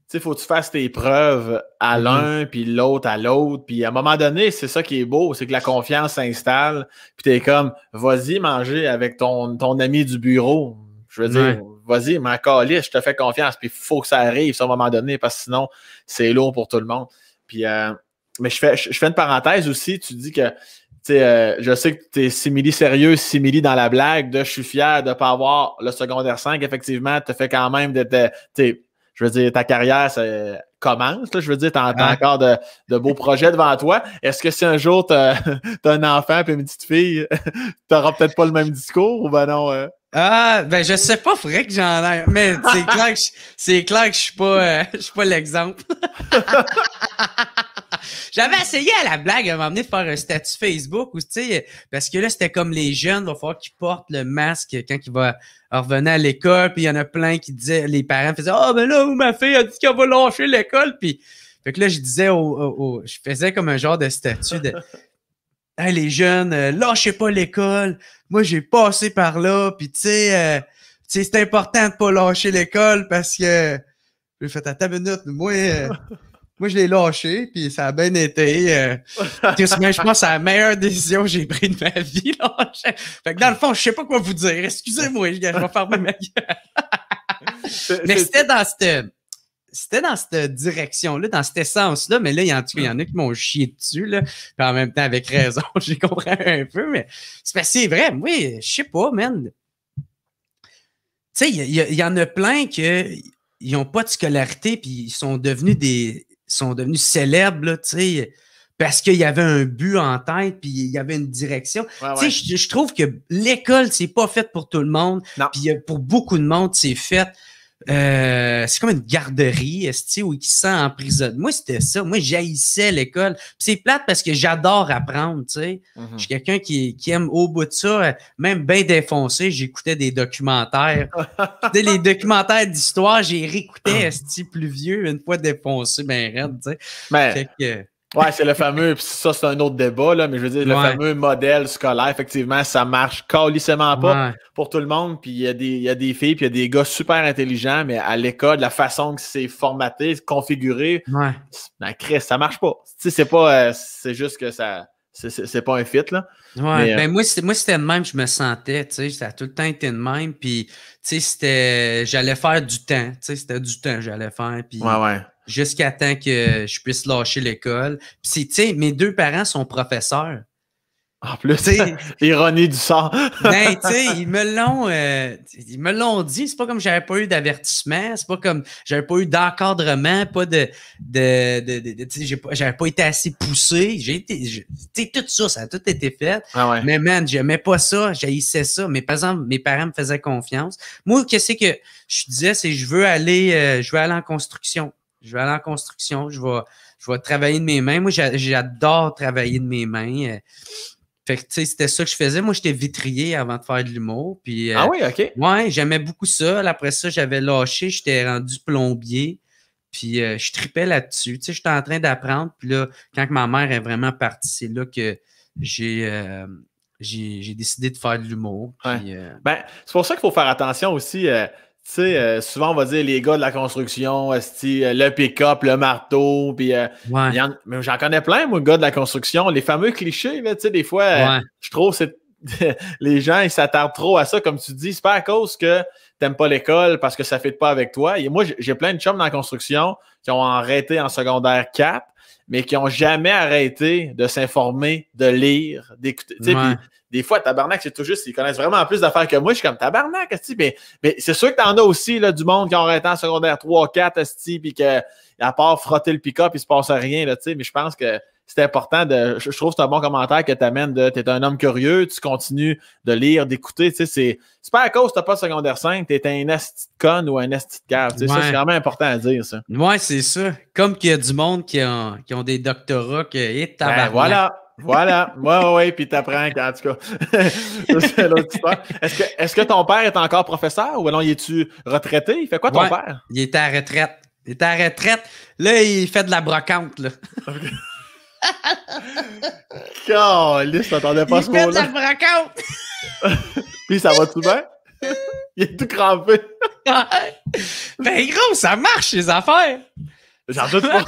tu sais, faut que tu fasses tes preuves à l'un, puis l'autre à l'autre. Puis à un moment donné, c'est ça qui est beau, c'est que la confiance s'installe. Puis t'es comme, vas-y manger avec ton ami du bureau. Je veux dire, vas-y, ma calisse, je te fais confiance. Puis il faut que ça arrive à un moment donné, parce que sinon, c'est lourd pour tout le monde. Puis, mais je fais une parenthèse aussi. Tu dis que, je sais que tu es simili-sérieux, simili dans la blague. Je suis fier de ne pas avoir le secondaire 5. Effectivement, tu fait quand même je veux dire, ta carrière ça commence. Là, je veux dire, tu as encore de beaux projets devant toi. Est-ce que si un jour tu as un enfant et une petite fille, tu n'auras peut-être pas le même discours ou ben non? Ben je sais pas, faudrait que j'en aille. Mais c'est clair que je suis pas l'exemple. J'avais essayé à la blague à m'emmener de faire un statut Facebook où, tu sais, parce que là, c'était comme les jeunes, il va falloir qu'ils portent le masque quand ils vont revenir à l'école, puis il y en a plein qui disaient, les parents faisaient « Ah, ben là, ma fille a dit qu'elle va lâcher l'école », puis fait que là, je disais je faisais comme un genre de statut de « Hey, les jeunes, lâchez pas l'école, moi, j'ai passé par là, puis tu sais, c'est important de pas lâcher l'école parce que... » J'ai fait « À ta minute, moi, je l'ai lâché, puis ça a bien été. Je pense que c'est la meilleure décision que j'ai prise de ma vie. Lâché. Fait que dans le fond, je sais pas quoi vous dire. Excusez-moi, je vais fermer ma gueule. Mais c'était dans cette direction-là, dans cet essence-là. Mais là, il y en a qui m'ont chié dessus, là. Puis en même temps, avec raison, j'ai compris un peu. Mais c'est parce que c'est vrai. Oui, je sais pas, man. Tu sais, il y en a plein qui n'ont pas de scolarité, puis ils sont devenus célèbres, là, tu sais, parce qu'il y avait un but en tête, puis il y avait une direction. Tu sais, je trouve que l'école, c'est pas fait pour tout le monde. Puis pour beaucoup de monde, c'est fait... c'est comme une garderie, où ils se sent emprisonné. Moi, c'était ça. Moi, j'haïssais l'école. Puis c'est plate parce que j'adore apprendre, tu sais. Je suis quelqu'un qui aime au bout de ça, même bien défoncé, j'écoutais des documentaires. Les documentaires d'histoire, j'ai réécouté plus vieux, une fois défoncé, ben raide, tu sais. Fait que, ouais, c'est le fameux, puis ça, c'est un autre débat, là, mais je veux dire, le fameux modèle scolaire, effectivement, ça marche calissement pas pour tout le monde, puis il y a des filles, puis il y a des gars super intelligents, mais à l'école, la façon que c'est formaté, configuré, ben, Chris, ça marche pas. Tu sais, c'est pas, c'est juste que ça, c'est pas un fit, là. Ouais, mais, moi, c'était de même, je me sentais, tu sais, ça a tout le temps été de même, puis, tu sais, j'allais faire du temps, tu sais, c'était du temps, j'allais faire, puis... Jusqu'à temps que je puisse lâcher l'école. Puis, tu sais, mes deux parents sont professeurs. En plus, ironie du sort. Ben, tu sais, ils me l'ont dit. C'est pas comme j'avais pas eu d'avertissement. C'est pas comme j'avais pas eu d'encadrement, pas tu sais, j'avais pas été assez poussé. Tu sais, tout ça, ça a tout été fait. Mais man, j'aimais pas ça. J'haïssais ça. Mais par exemple, mes parents me faisaient confiance. Moi, qu'est-ce que je disais, c'est je veux aller en construction. Je vais aller en construction, je vais travailler de mes mains. Moi, j'adore travailler de mes mains. Fait que, tu sais, c'était ça que je faisais. Moi, j'étais vitrier avant de faire de l'humour. Puis, ah oui, OK. Ouais, j'aimais beaucoup ça. Après ça, j'avais lâché, j'étais rendu plombier. Puis, je tripais là-dessus. Tu sais, j'étais en train d'apprendre. Puis là, quand ma mère est vraiment partie, c'est là que j'ai décidé de faire de l'humour. Puis, ben, c'est pour ça qu'il faut faire attention aussi. Tu sais, souvent, on va dire les gars de la construction, le pick-up, le marteau, puis mais j'en connais plein, moi, gars de la construction. Les fameux clichés, là, tu sais, des fois, je trouve que les gens, ils s'attardent trop à ça, comme tu dis. C'est pas à cause que t'aimes pas l'école parce que ça ne fit pas avec toi. Et moi, j'ai plein de chums dans la construction qui ont arrêté en secondaire 4, mais qui n'ont jamais arrêté de s'informer, de lire, d'écouter. Des fois, tabarnak, c'est tout juste, ils connaissent vraiment plus d'affaires que moi. Je suis comme tabarnak, mais c'est sûr que t'en as aussi là, du monde qui ont arrêté en secondaire 3, 4, puis qu'à part frotter le pick-up, il se passe rien. Là, mais je pense que c'est important je trouve que c'est un bon commentaire que tu amènes de t'es un homme curieux, tu continues de lire, d'écouter. C'est pas à cause que t'as pas de secondaire 5, t'es un esti de conne ou un esti de cave. Ça, c'est vraiment important à dire, ça. Ouais, c'est ça. Comme qu'il y a du monde qui ont des doctorats qui tabarnak. Voilà. Ouais, puis t'apprends, en tout cas. C'est l'autre histoire. Est-ce que ton père est encore professeur ou non, il est-tu retraité? Il fait quoi ton père? Il est à la retraite. Là, il fait de la brocante, là. Caliste, t'attendais pas ce mot-là. Il fait de la brocante! Puis ça va-tu bien? Il est tout crampé. Ben gros, ça marche, les affaires! J'en doute pas.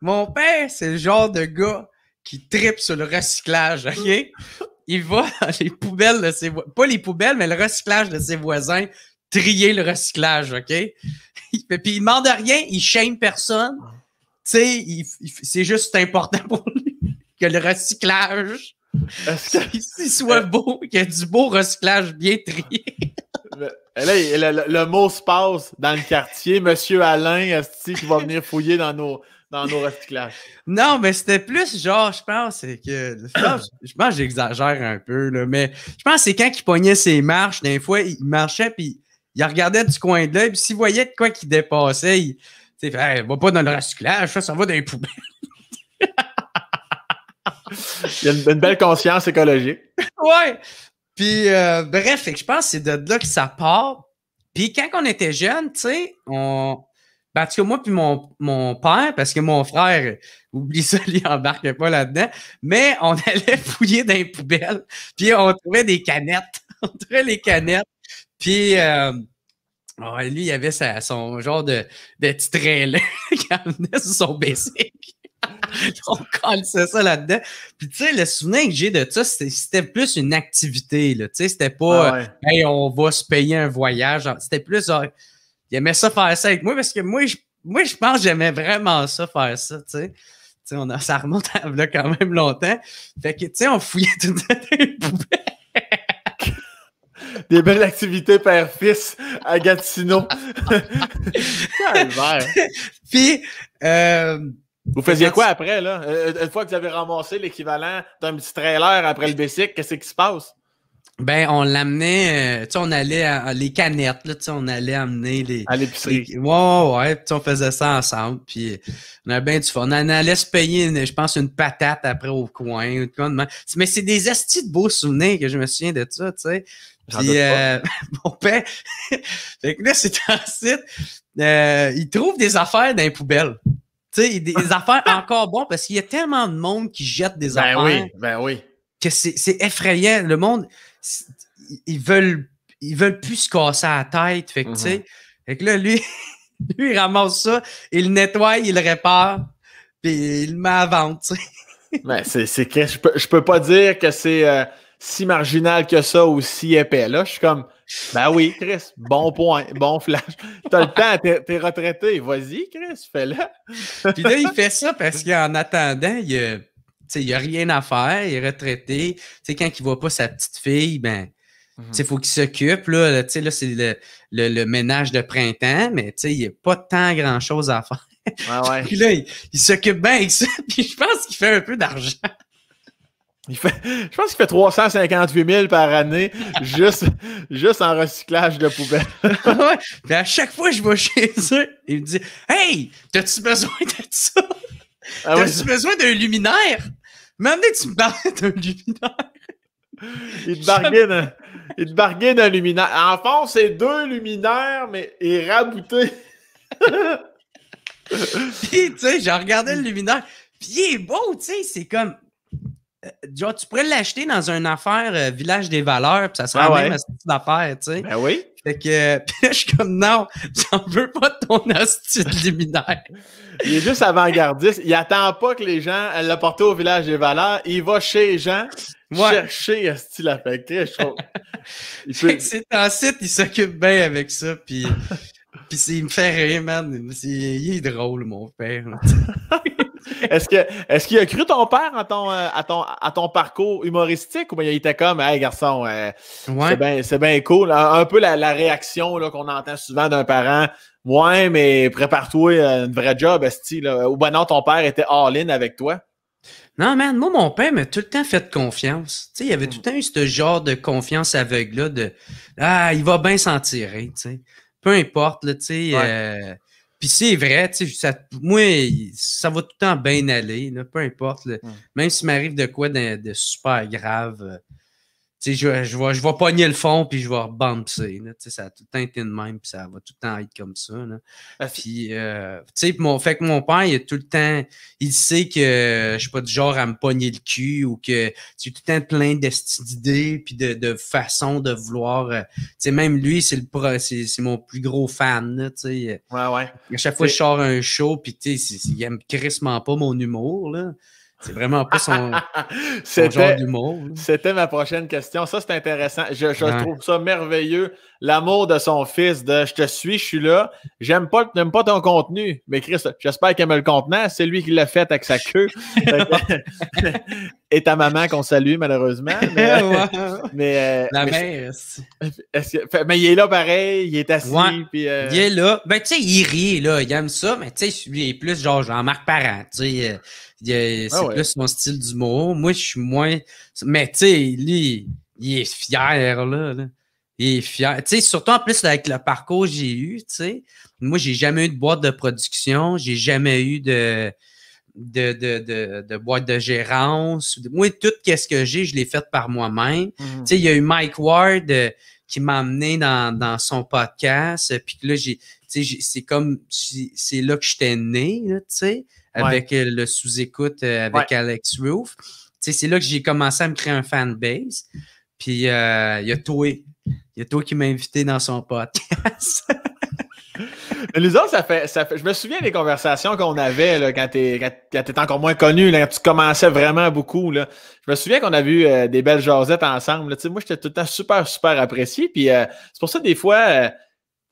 Mon père, c'est le genre de gars qui tripe sur le recyclage, OK? Il va dans les poubelles de ses voisins, pas les poubelles, mais le recyclage de ses voisins, trier le recyclage, OK? Puis il demande rien, il shame personne. Tu sais, c'est juste important pour lui que le recyclage il soit beau, qu'il y ait du beau recyclage bien trié. Là, le mot se passe dans le quartier. Monsieur Alain, qui va venir fouiller dans nos recyclages. Non, mais c'était plus genre, je pense que j'exagère un peu, là, mais je pense que c'est quand il pognait ses marches, des fois, il marchait, puis il regardait du coin de l'œil, puis s'il voyait de quoi qui dépassait, il fait hey, va pas dans le recyclage, ça va dans les poubelles. Il y a une belle conscience écologique. Ouais. Puis, bref, je pense que c'est de là que ça part. Puis, quand on était jeunes, tu sais, ben, en tout cas, moi puis mon père, parce que mon frère, oublie ça, il embarquait pas là-dedans, mais on allait fouiller dans les poubelles, puis on trouvait des canettes. On trouvait les canettes. Puis, lui, il avait son genre de petit trailer qui amenait sur son basic. On calissait ça là-dedans. Puis, tu sais, le souvenir que j'ai de ça, c'était plus une activité, là. Tu sais, c'était pas, hey, on va se payer un voyage. C'était plus, il aimait ça faire ça avec moi parce que moi, je pense que j'aimais vraiment ça faire ça, tu sais. Tu sais, ça remonte à là quand même longtemps. Fait que, tu sais, on fouillait tout le temps dans les poubelles. Des belles activités père-fils à Gatineau. Puis, vous faisiez quoi après, là? Une fois que vous avez ramassé l'équivalent d'un petit trailer après le Bessic, qu'est-ce qui se passe? Ben, on l'amenait, tu sais, on allait les canettes, là, tu sais, on allait amener les... À l'épicerie. Ouais, puis on faisait ça ensemble, puis on avait bien du fun. On allait se payer, je pense, une patate après au coin. Mais c'est des estis de beaux souvenirs que je me souviens de ça, tu sais. Puis mon père, fait que là, c'est ensuite, il trouve des affaires dans les poubelles. Tu sais, des affaires encore bonnes parce qu'il y a tellement de monde qui jette des affaires. Ben oui. Que c'est effrayant. Le monde, ils veulent plus se casser la tête. Fait que, tu sais, fait que là, lui, il ramasse ça, il le nettoie, il le répare, puis il le met à vendre, tu sais. Ben, je peux pas dire que c'est si marginal que ça ou si épais. Là, je suis comme, ben oui, Chris, bon point, bon flash. T'as le temps, t'es retraité. Vas-y, Chris, fais-le. Puis là, il fait ça parce qu'en attendant, il n'y a rien à faire, il est retraité. T'sais, quand il voit pas sa petite fille, ben, il faut qu'il s'occupe. Là, là c'est le ménage de printemps, mais il n'y a pas tant grand-chose à faire. Ouais. Puis là, il s'occupe bien avec ça, puis je pense qu'il fait un peu d'argent. Je pense qu'il fait 358 000 par année juste en recyclage de poubelles. Ouais. Puis à chaque fois que je vais chez eux, il me dit « Hey, t'as-tu besoin de ça? T'as-tu besoin d'un luminaire? Maintenant, tu me parlais d'un luminaire. » Il te bargaine un luminaire. En fond, c'est 2 luminaires, mais il est rabouté. Puis, tu sais, j'ai regardé le luminaire. Puis, il est beau, tu sais, c'est comme... genre, tu pourrais l'acheter dans une affaire Village des Valeurs, puis ça serait la même astuce d'affaire, tu sais. Ben oui. Fait que, puis là, je suis comme, non, j'en veux pas de ton astuce de luminaire. Il est juste avant-gardiste. Il attend pas que les gens l'apportent au Village des Valeurs. Il va chez les gens chercher style affecté. C'est en site, il s'occupe bien avec ça, puis il me fait rire, man. Il est drôle, mon père. Est-ce qu'il a cru ton père à ton parcours humoristique ou bien il était comme hey garçon, c'est bien cool. Un peu la réaction là, qu'on entend souvent d'un parent. Ouais, mais prépare-toi une vraie job, esti, là. Ou ben non, ton père était all-in avec toi. Non, man, moi, mon père m'a tout le temps fait confiance. Tu sais, il avait tout le temps eu ce genre de confiance aveugle-là de il va bien s'en tirer, tu sais. Peu importe, là, tu sais. Puis c'est vrai, tu sais, moi, ça va tout le temps bien aller, là, peu importe. Là. Même s'il m'arrive de quoi de super grave, Tu sais, je vais pogner le fond, puis je vais rebamper. Tu sais, ça a tout le temps été de même, puis ça va tout le temps être comme ça. Là. Puis, tu sais, fait que mon père, il a tout le temps, il sait que je suis pas du genre à me pogner le cul ou que j'ai tout le temps plein d'idées, puis de façons de vouloir. Tu sais, même lui, c'est mon plus gros fan. Là, tu sais. Ouais. À chaque fois que je sors un show, puis tu sais, il aime crissement pas mon humour. Là. C'est vraiment pas son genre d'humour. C'était ma prochaine question. Ça, c'est intéressant. Je trouve ça merveilleux. L'amour de son fils, de je te suis, je suis là. J'aime pas ton contenu. Mais Chris, j'espère qu'il aime le contenant. C'est lui qui l'a fait avec sa queue. Et ta maman qu'on salue, malheureusement. Mais, la mère. Mais il est là pareil, il est assis. Ouais, puis, il est là. Ben, tu sais, il rit, là. Il aime ça, mais tu sais, lui, il est plus genre Jean-Marc Parent. Tu sais, c'est plus mon style d'humour. Moi, je suis moins. Mais tu sais, lui, il est fier, là. Il est fier. Tu sais, surtout en plus avec le parcours que j'ai eu, tu sais. Moi, j'ai jamais eu de boîte de production. J'ai jamais eu de boîte de gérance. Moi, tout ce que j'ai, je l'ai fait par moi-même. Tu sais, il y a eu Mike Ward qui m'a amené dans son podcast. Puis que là, c'est comme, c'est là que j'étais né, tu sais, avec le sous-écoute avec Alex Roof. Tu sais, c'est là que j'ai commencé à me créer un fanbase. Puis il y a toi. Il y a toi qui m'a invité dans son podcast. Les autres, ça fait. Je me souviens des conversations qu'on avait là, quand t'étais encore moins connu, là, quand tu commençais vraiment beaucoup. Là. Je me souviens qu'on a vu des belles jasettes ensemble. Là. Moi, j'étais tout le temps super, super apprécié. Puis c'est pour ça, des fois,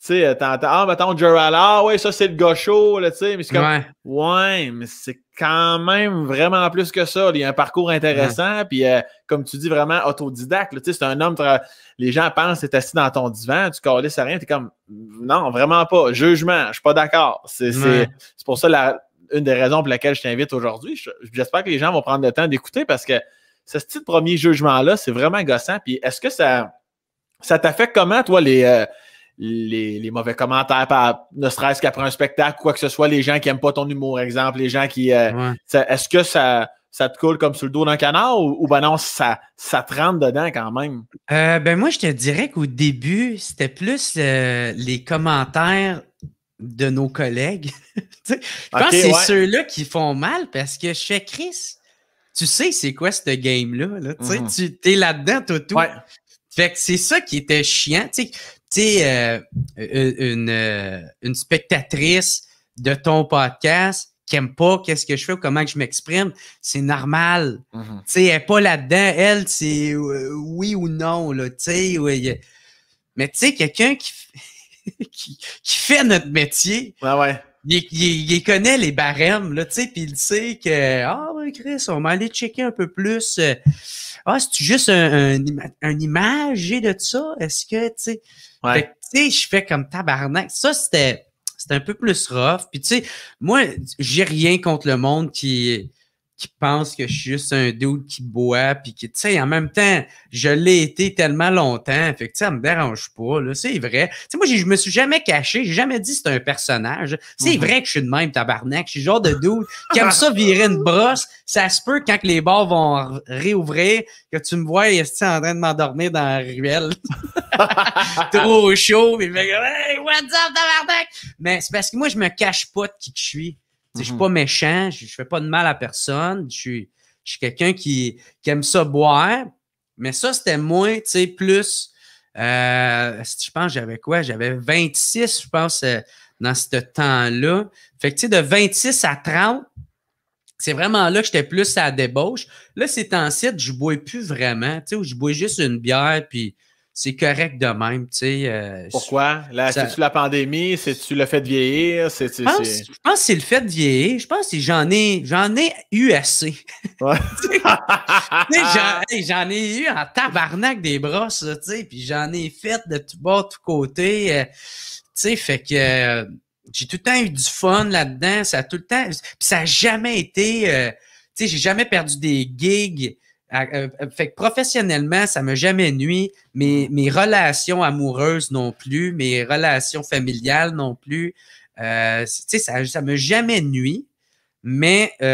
tu sais, t'entends, mettons, Gerald, ouais, ça, c'est le gars chaud, là, tu sais. Mais c'est comme, ouais, mais c'est quand même vraiment plus que ça. Il y a un parcours intéressant. Puis, comme tu dis, vraiment autodidacte. Tu sais, c'est un homme. Les gens pensent que t'es assis dans ton divan, tu calisses à rien, t'es comme non, vraiment pas. Jugement, je suis pas d'accord. C'est pour ça une des raisons pour laquelle je t'invite aujourd'hui. J'espère que les gens vont prendre le temps d'écouter parce que ce style de premier jugement-là, c'est vraiment gossant. Puis est-ce que ça t'affecte comment, toi, les mauvais commentaires, ne serait-ce qu'après un spectacle, quoi que ce soit, les gens qui n'aiment pas ton humour, exemple, les gens qui. Est-ce que ça te coule comme sur le dos d'un canard ou ben non, ça te rentre dedans quand même? Ben moi, je te dirais qu'au début, c'était plus les commentaires de nos collègues. Je pense que c'est ceux-là qui font mal parce que je fais Chris. Tu sais c'est quoi ce game-là? Là? Tu es là-dedans, tout. Ouais. Fait que c'est ça qui était chiant. Tu sais, une spectatrice de ton podcast qui n'aime pas qu'est-ce que je fais ou comment que je m'exprime, c'est normal. Tu sais, elle n'est pas là-dedans. Elle, c'est oui ou non, là, tu sais. Mais tu sais, quelqu'un qui fait notre métier, il connaît les barèmes, là, tu sais, puis il sait que, Chris, on va aller checker un peu plus. C'est juste une image de ça? Est-ce que, tu sais... Fait que, tu sais, je fais comme tabarnak. Ça, c'était un peu plus rough. Puis, tu sais, moi, j'ai rien contre le monde qui pense que je suis juste un dude qui boit. Puis, tu sais, en même temps, je l'ai été tellement longtemps. Fait que, tu sais, ça me dérange pas, là. C'est vrai. Tu sais, moi, je me suis jamais caché. J'ai jamais dit que c'est un personnage. C'est vrai que je suis de même, tabarnak. Je suis le genre de dude qui aime ça virer une brosse. Ça se peut quand les bars vont réouvrir que tu me vois en train de m'endormir dans la ruelle. Trop chaud. Puis, hey, what's up, tabarnak? Mais c'est parce que moi, je me cache pas de qui je suis. Je suis pas méchant, je fais pas de mal à personne. Je suis quelqu'un qui aime ça boire. Mais ça, c'était moins, tu sais, plus... je pense, j'avais quoi? J'avais 26, je pense, dans ce temps-là. Fait que, tu sais, de 26 à 30, c'est vraiment là que j'étais plus à la débauche. Là, ces temps-ci, je bois plus vraiment. Tu sais, je bois juste une bière, puis c'est correct de même, tu sais. Pourquoi? C'est-tu la pandémie? C'est-tu le fait de vieillir? Je pense que c'est le fait de vieillir. Je pense que j'en ai eu assez. Ouais. J'en ai eu en tabarnak des brosses, tu sais, puis j'en ai fait de tout bas, de tout côté. Tu sais, fait que j'ai tout le temps eu du fun là-dedans. Ça a tout le temps... Puis ça n'a jamais été... tu sais, j'ai jamais perdu des gigs. Fait que professionnellement, ça m'a jamais nui. Mes relations amoureuses non plus, mes relations familiales non plus. Tu sais, ça m'a jamais nui. Mais, tu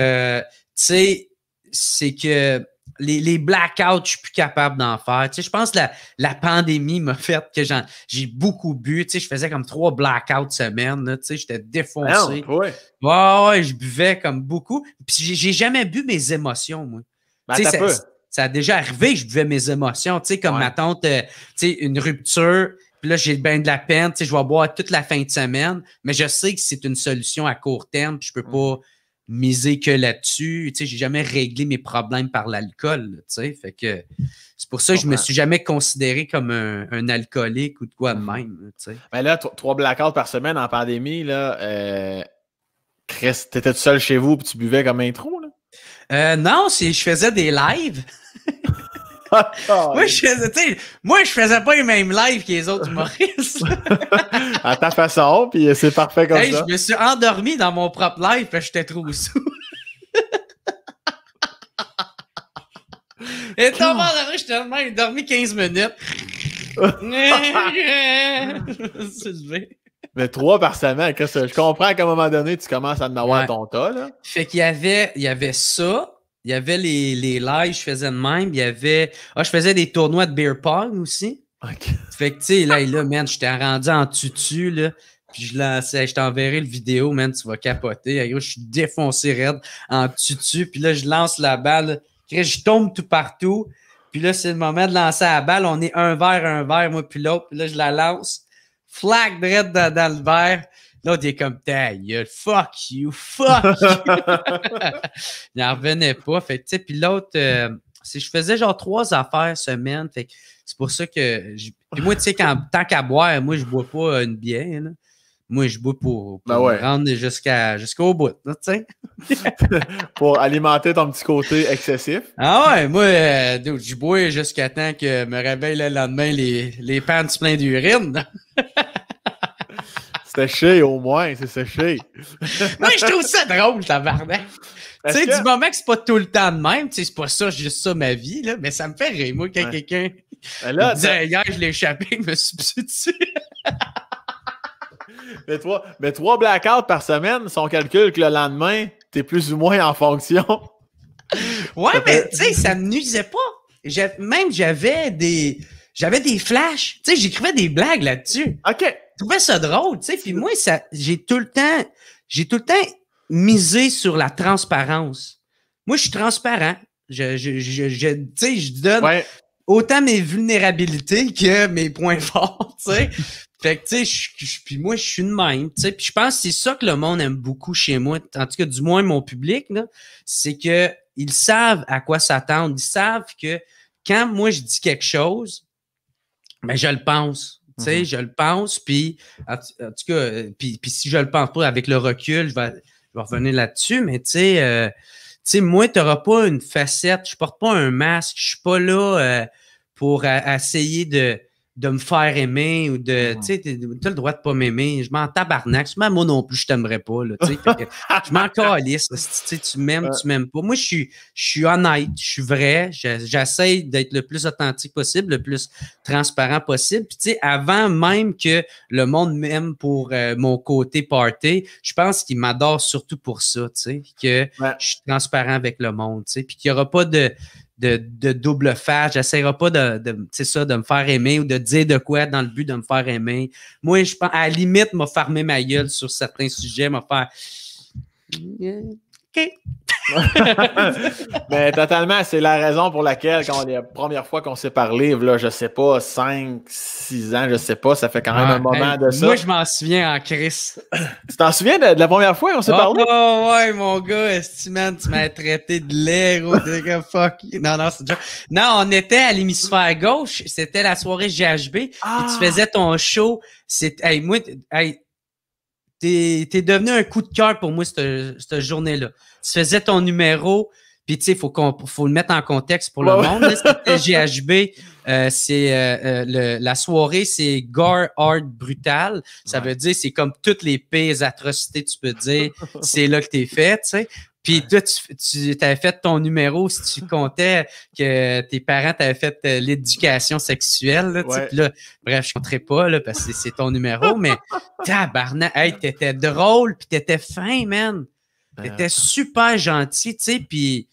sais, c'est que les blackouts, je suis plus capable d'en faire. Tu sais, je pense que la pandémie m'a fait que j'ai beaucoup bu. Tu sais, je faisais comme 3 blackouts semaine. Là, tu sais, j'étais défoncé. Ouais, je buvais comme beaucoup. Puis j'ai jamais bu mes émotions, moi. Ben, tu sais, ça a déjà arrivé que je buvais mes émotions. Tu sais, comme ma tante, tu sais, une rupture. Puis là, j'ai bien de la peine. Tu sais, je vais boire toute la fin de semaine. Mais je sais que c'est une solution à court terme. Puis je peux pas miser que là-dessus. Tu sais, j'ai jamais réglé mes problèmes par l'alcool. Tu sais, fait que c'est pour ça que je me suis jamais considéré comme un alcoolique ou de quoi de même. Tu sais. Mais là, 3 blackouts par semaine en pandémie, là, Chris, t'étais tout seul chez vous et tu buvais comme un trou, là? Non, je faisais des lives. Moi, je faisais pas les mêmes lives que les autres humoristes. À ta façon, puis c'est parfait comme ça. Je me suis endormi dans mon propre live, puis j'étais trop sous. Et tombé endormi, j'étais tellement dormi 15 minutes. Mais 3 par semaine, je comprends qu'à un moment donné, tu commences à en avoir ton tas, là. Fait qu'il y avait ça. Il y avait les lives, je faisais de même. Il y avait. Je faisais des tournois de beer pong aussi. OK. Fait que, tu sais, là, man, j'étais rendu en tutu, là. Puis je t'enverrai le vidéo, man, tu vas capoter. Je suis défoncé raide en tutu. Puis là, je lance la balle. Je tombe tout partout. Puis là, c'est le moment de lancer la balle. On est un verre, moi, puis l'autre. Puis là, je la lance. Flag direct dans le verre. L'autre, il est comme, ta gueule, fuck you. Il n'en revenait pas. Fait que, tu sais, puis l'autre, je faisais genre 3 affaires semaine. Fait que c'est pour ça que. Puis moi, tu sais, tant qu'à boire, moi, je bois pas une bière. Là. Moi, je bois pour me rendre jusqu'au bout. Tu sais. Pour alimenter ton petit côté excessif. Ah ouais, moi, je bois jusqu'à temps que me réveille le lendemain les pants pleins d'urine. C'était séché au moins, c'est séché. Moi, je trouve ça drôle, tabarnak. Tu sais, du moment que c'est pas tout le temps de même, tu sais, c'est pas ça, juste ça ma vie, là, mais ça me fait rire, moi, quand quelqu'un me disait, hier, je l'ai échappé, je me suis pissé dessus. mais 3 blackouts par semaine, si on calcule que le lendemain, t'es plus ou moins en fonction. Ouais, mais tu sais, ça me nuisait pas. Même j'avais des flashs. Tu sais, j'écrivais des blagues là-dessus. OK. Je trouvais ça drôle, tu sais. Puis moi, j'ai tout le temps misé sur la transparence. Moi, je suis transparent. Tu sais, je donne autant mes vulnérabilités que mes points forts, tu sais. Fait que, tu sais, puis moi, je suis de même, tu sais. Puis je pense que c'est ça que le monde aime beaucoup chez moi. En tout cas, du moins, mon public, là, c'est que ils savent à quoi s'attendre. Ils savent que quand moi, je dis quelque chose, ben, je le pense. Tu sais, je le pense, puis en tout cas, puis si je le pense pas avec le recul, je vais revenir là-dessus, mais tu sais, moi, tu n'auras pas une facette, je porte pas un masque, je suis pas là pour essayer de me faire aimer ou de, tu sais, t'as le droit de pas m'aimer, je m'en tabarnak, moi non plus, je t'aimerais pas, là, tu sais, je m'en calisse, tu sais, tu m'aimes pas. Moi, je suis honnête, je suis vrai, j'essaie d'être le plus authentique possible, le plus transparent possible, puis tu sais, avant même que le monde m'aime pour mon côté party, je pense qu'il m'adore surtout pour ça, tu sais, que je suis transparent avec le monde, tu sais, puis qu'il y aura pas de double face, j'essaierai pas de me faire aimer ou de dire de quoi dans le but de me faire aimer. Moi, je pense, à la limite, m'a fermé ma gueule sur certains sujets, m'a faire OK. Mais totalement, c'est la raison pour laquelle, quand la première fois qu'on s'est parlé, là, je sais pas, 5, 6 ans, je sais pas, ça fait quand même un moment de ça. Moi, je m'en souviens en crise. Tu t'en souviens de la première fois qu'on s'est parlé? Oh, ouais, mon gars, man, tu m'as traité de l'air, gros, fuck. Non, c'est déjà. Non, on était à l'hémisphère gauche, c'était la soirée GHB, et tu faisais ton show. T'es devenu un coup de cœur pour moi cette journée-là. Tu faisais ton numéro, puis tu sais, faut le mettre en contexte pour le monde. C'était GHB, la soirée, c'est Gore Hard Brutal. Ça veut dire, c'est comme toutes les pires atrocités, tu peux dire. C'est là que t'es fait, tu sais. Puis toi, tu t'avais fait ton numéro si tu comptais que tes parents t'avaient fait l'éducation sexuelle. Là, puis là, bref, je compterai pas là, parce que c'est ton numéro, mais tabarnak, hey, t'étais drôle puis t'étais fin, man. T'étais super gentil, tu sais, puis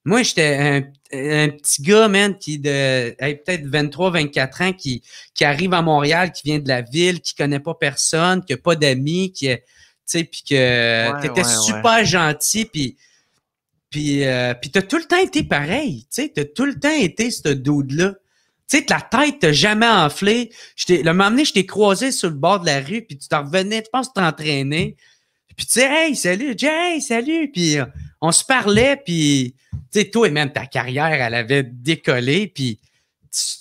Moi, j'étais un petit gars, man, qui peut-être 23, 24 ans, qui arrive à Montréal, qui vient de la ville, qui connaît pas personne, qui a pas d'amis, tu sais, puis que t'étais super gentil, puis t'as tout le temps été pareil, tu sais, t'as tout le temps été ce dude-là. Tu sais, ta tête t'a jamais enflé. Le moment donné, je t'ai croisé sur le bord de la rue, puis tu t'en revenais, tu penses t'entraîner. Puis tu sais, hey, salut, Jay, salut. Puis on se parlait, puis tu sais, toi et même ta carrière, elle avait décollé, puis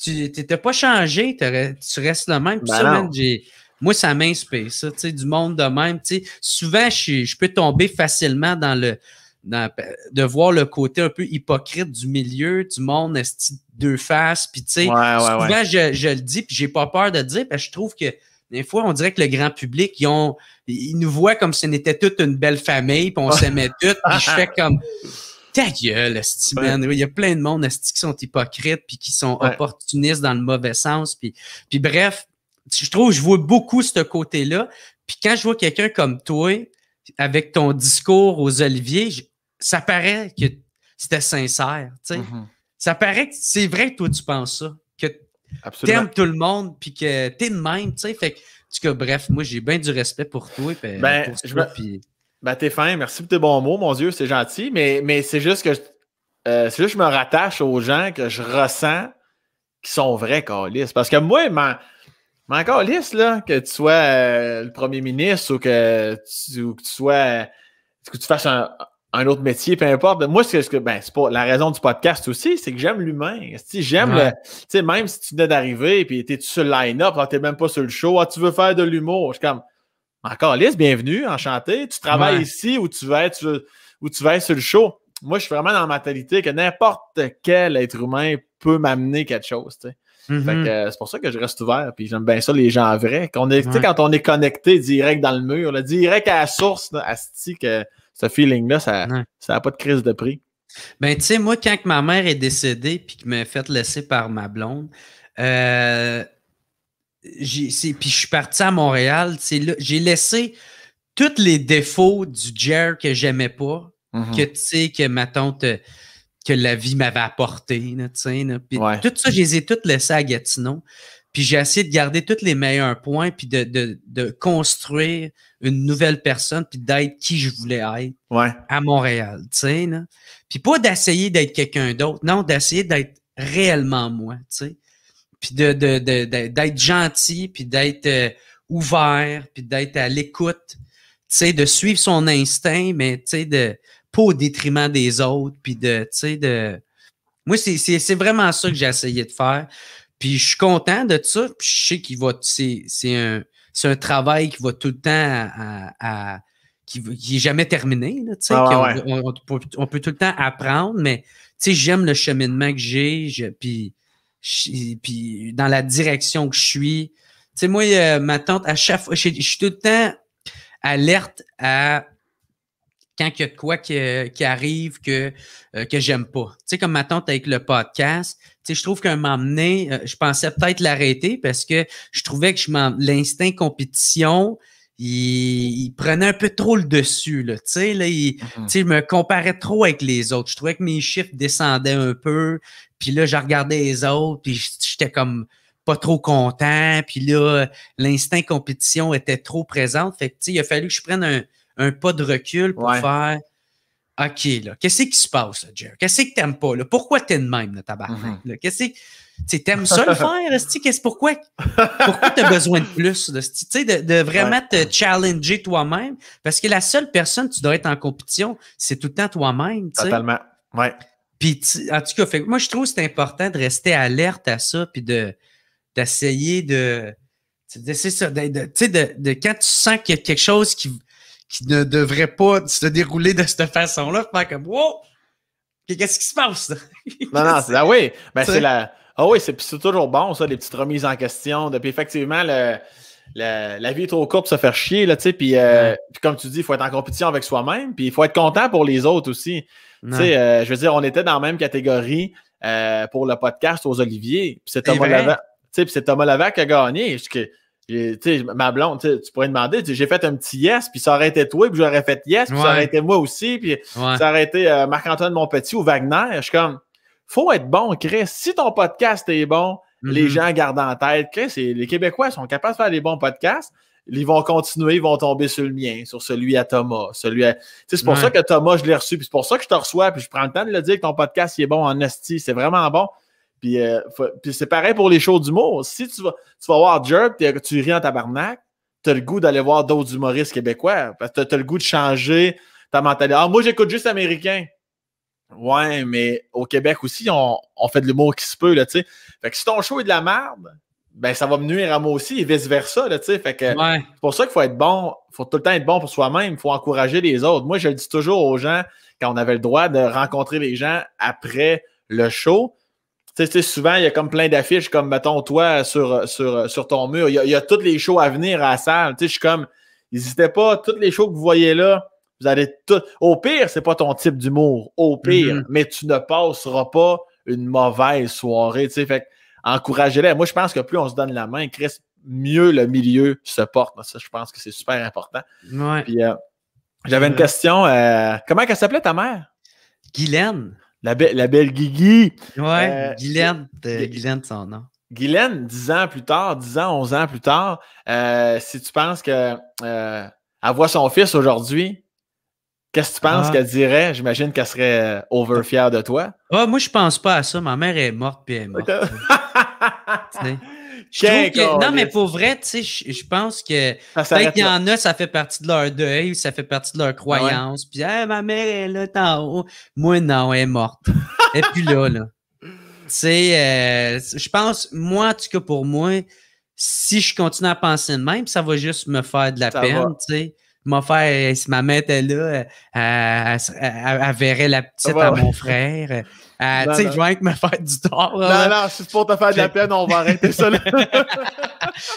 tu t'étais pas changé, tu restes le même. Puis ça, man, moi, ça m'inspire, ça, tu sais, du monde de même. Tu sais, souvent, je peux tomber facilement de voir le côté un peu hypocrite du milieu, du monde deux faces, puis tu sais, souvent je le dis, puis j'ai pas peur de le dire, parce que je trouve que des fois, on dirait que le grand public, ils nous voient comme si on était toute une belle famille, puis on s'aimait toutes, puis je fais comme ta gueule, esti, man. Il y a plein de monde, esti, qui sont hypocrites, puis qui sont opportunistes dans le mauvais sens, puis bref, je vois beaucoup ce côté-là, puis quand je vois quelqu'un comme toi, avec ton discours aux Oliviers, ça paraît que c'était sincère, tu sais. Mm-hmm. Ça paraît que c'est vrai que toi, tu penses ça, que t'aimes tout le monde, puis que t'es de même, tu sais. Fait que, en tout cas, bref, moi, j'ai bien du respect pour toi. T'es fin, merci pour tes bons mots, mon Dieu, c'est gentil, mais c'est juste que je me rattache aux gens que je ressens qui sont vrais, câlisses. Parce que moi, m'en calisse, là, que tu sois le premier ministre ou que tu fasses un autre métier, peu importe. Moi, c'est pas la raison du podcast aussi, c'est que j'aime l'humain. J'aime tu sais, même si tu venais d'arriver et tu es sur le line-up, tu n'es même pas sur le show, tu veux faire de l'humour. Je suis comme, encore Lise, bienvenue, enchanté. Tu travailles ici où tu vas être sur le show. Moi, je suis vraiment dans la mentalité que n'importe quel être humain peut m'amener quelque chose, tu sais. Mm-hmm. Fait que c'est pour ça que je reste ouvert, puis j'aime bien ça, les gens vrais. Quand on est connecté direct dans le mur, là, direct à la source, que ce feeling-là, ça n'a pas de crise de prix. Ben, tu sais, moi, quand que ma mère est décédée puis qu'elle m'a fait laisser par ma blonde, puis je suis parti à Montréal, j'ai laissé tous les défauts du Jer que j'aimais pas, que tu sais, que ma tante, que la vie m'avait apporté, tu sais. Puis tout ça, je les ai tous laissés à Gatineau. Puis j'ai essayé de garder tous les meilleurs points, puis de construire une nouvelle personne, puis d'être qui je voulais être à Montréal, tu sais. Puis pas d'essayer d'être quelqu'un d'autre, non, d'essayer d'être réellement moi, tu sais. Puis d'être gentil, puis d'être ouvert, puis d'être à l'écoute, tu sais, de suivre son instinct, mais tu sais, pas au détriment des autres, puis tu sais, moi, c'est vraiment ça que j'ai essayé de faire. Puis je suis content de ça. Puis je sais qu'il va. C'est un travail qui va tout le temps qui est jamais terminé. Là, on peut tout le temps apprendre, mais j'aime le cheminement que j'ai. Puis dans la direction que je suis. Moi, ma tante, à chaque fois, je suis tout le temps alerte à quand il y a de quoi qui arrive que j'aime pas. Tu sais, comme ma tante avec le podcast, tu sais, je trouve qu'à un moment donné, je pensais peut-être l'arrêter parce que je trouvais que l'instinct compétition, il prenait un peu trop le dessus, là. Tu sais, là, tu sais, je me comparais trop avec les autres. Je trouvais que mes chiffres descendaient un peu, puis là, je regardais les autres, puis j'étais comme pas trop content, puis là, l'instinct compétition était trop présent. Fait que, tu sais, il a fallu que je prenne un pas de recul pour faire OK, là, qu'est-ce qui se passe, Jer? Qu'est-ce que t'aimes pas, là? Pourquoi t'es de même, là, tabarnak? Qu'est-ce que t'aimes ça le faire, pourquoi t'as besoin de plus, là, tu sais, de vraiment te challenger toi-même? Parce que la seule personne que tu dois être en compétition, c'est tout le temps toi-même, tu sais. Totalement, Puis, en tout cas, moi, je trouve que c'est important de rester alerte à ça, puis d'essayer c'est ça, quand tu sens qu'il y a quelque chose qui ne devrait pas se dérouler de cette façon-là, faire comme wow! Qu'est-ce qui se passe? Non, c'est toujours bon, ça, les petites remises en question. Puis effectivement, la vie est trop courte pour se faire chier, là, tu sais. Puis comme tu dis, il faut être en compétition avec soi-même, puis il faut être content pour les autres aussi. Tu sais, je veux dire, on était dans la même catégorie pour le podcast aux Oliviers. Puis c'est Thomas Levac qui a gagné. Ma blonde, tu pourrais demander, j'ai fait un petit yes, puis ça aurait été toi, puis j'aurais fait yes, puis ça aurait été moi aussi, puis ça aurait été Marc-Antoine Monpetit ou Wagner. Je suis comme, faut être bon, Chris. Si ton podcast est bon, les gens gardent en tête. Chris, les Québécois sont capables de faire des bons podcasts. Ils vont continuer, ils vont tomber sur le mien, sur celui à Thomas. C'est pour ça que Thomas, je l'ai reçu, puis c'est pour ça que je te reçois, puis je prends le temps de le dire que ton podcast il est bon en esti. C'est vraiment bon. Puis c'est pareil pour les shows d'humour. Si tu vas voir Jerk, tu ris en tabarnak, tu as le goût d'aller voir d'autres humoristes québécois. Parce que tu as le goût de changer ta mentalité. Ah, moi, j'écoute juste américain. Ouais, mais au Québec aussi, on fait de l'humour qui se peut, là, tu sais. Fait que si ton show est de la merde, ben ça va me nuire à moi aussi et vice-versa, là, tu sais. Fait que c'est pour ça qu'il faut être bon. Il faut tout le temps être bon pour soi-même. Il faut encourager les autres. Moi, je le dis toujours aux gens, quand on avait le droit de rencontrer les gens après le show. Tu sais, souvent, il y a comme plein d'affiches, comme, mettons, toi, sur ton mur. Il y a tous les shows à venir à la salle. Tu sais, je suis comme, n'hésitez pas, tous les shows que vous voyez là, vous allez tout. Au pire, c'est pas ton type d'humour. Au pire, mais tu ne passeras pas une mauvaise soirée. Tu sais, fait encouragez-les. Moi, je pense que plus on se donne la main, Chris, mieux le milieu se porte. Ça, je pense que c'est super important. Ouais. Puis, j'avais une question. Comment elle s'appelait ta mère? Guylaine. La belle Guigui. Ouais, Guylaine. Guylaine, son nom. Guylaine, 10 ans, 11 ans plus tard, si tu penses qu'elle voit son fils aujourd'hui, qu'est-ce que tu penses qu'elle dirait? J'imagine qu'elle serait over-fière de toi. Ah, moi, je pense pas à ça. Ma mère est morte, puis elle est morte. Je trouve que, non, mais pour vrai, tu sais, je pense que peut-être qu'il y en a, ça fait partie de leur deuil, ça fait partie de leur croyance. Puis, ma mère est là, en haut. Moi, non, elle est morte. Et puis là. Tu sais, je pense, moi, en tout cas, pour moi, si je continue à penser de même, ça va juste me faire de la peine, tu sais. Si ma mère était là, elle verrait la petite à mon frère. Tu sais, je vais me faire du tort. Non, si c'est pour te faire de la peine, on va arrêter ça. Là.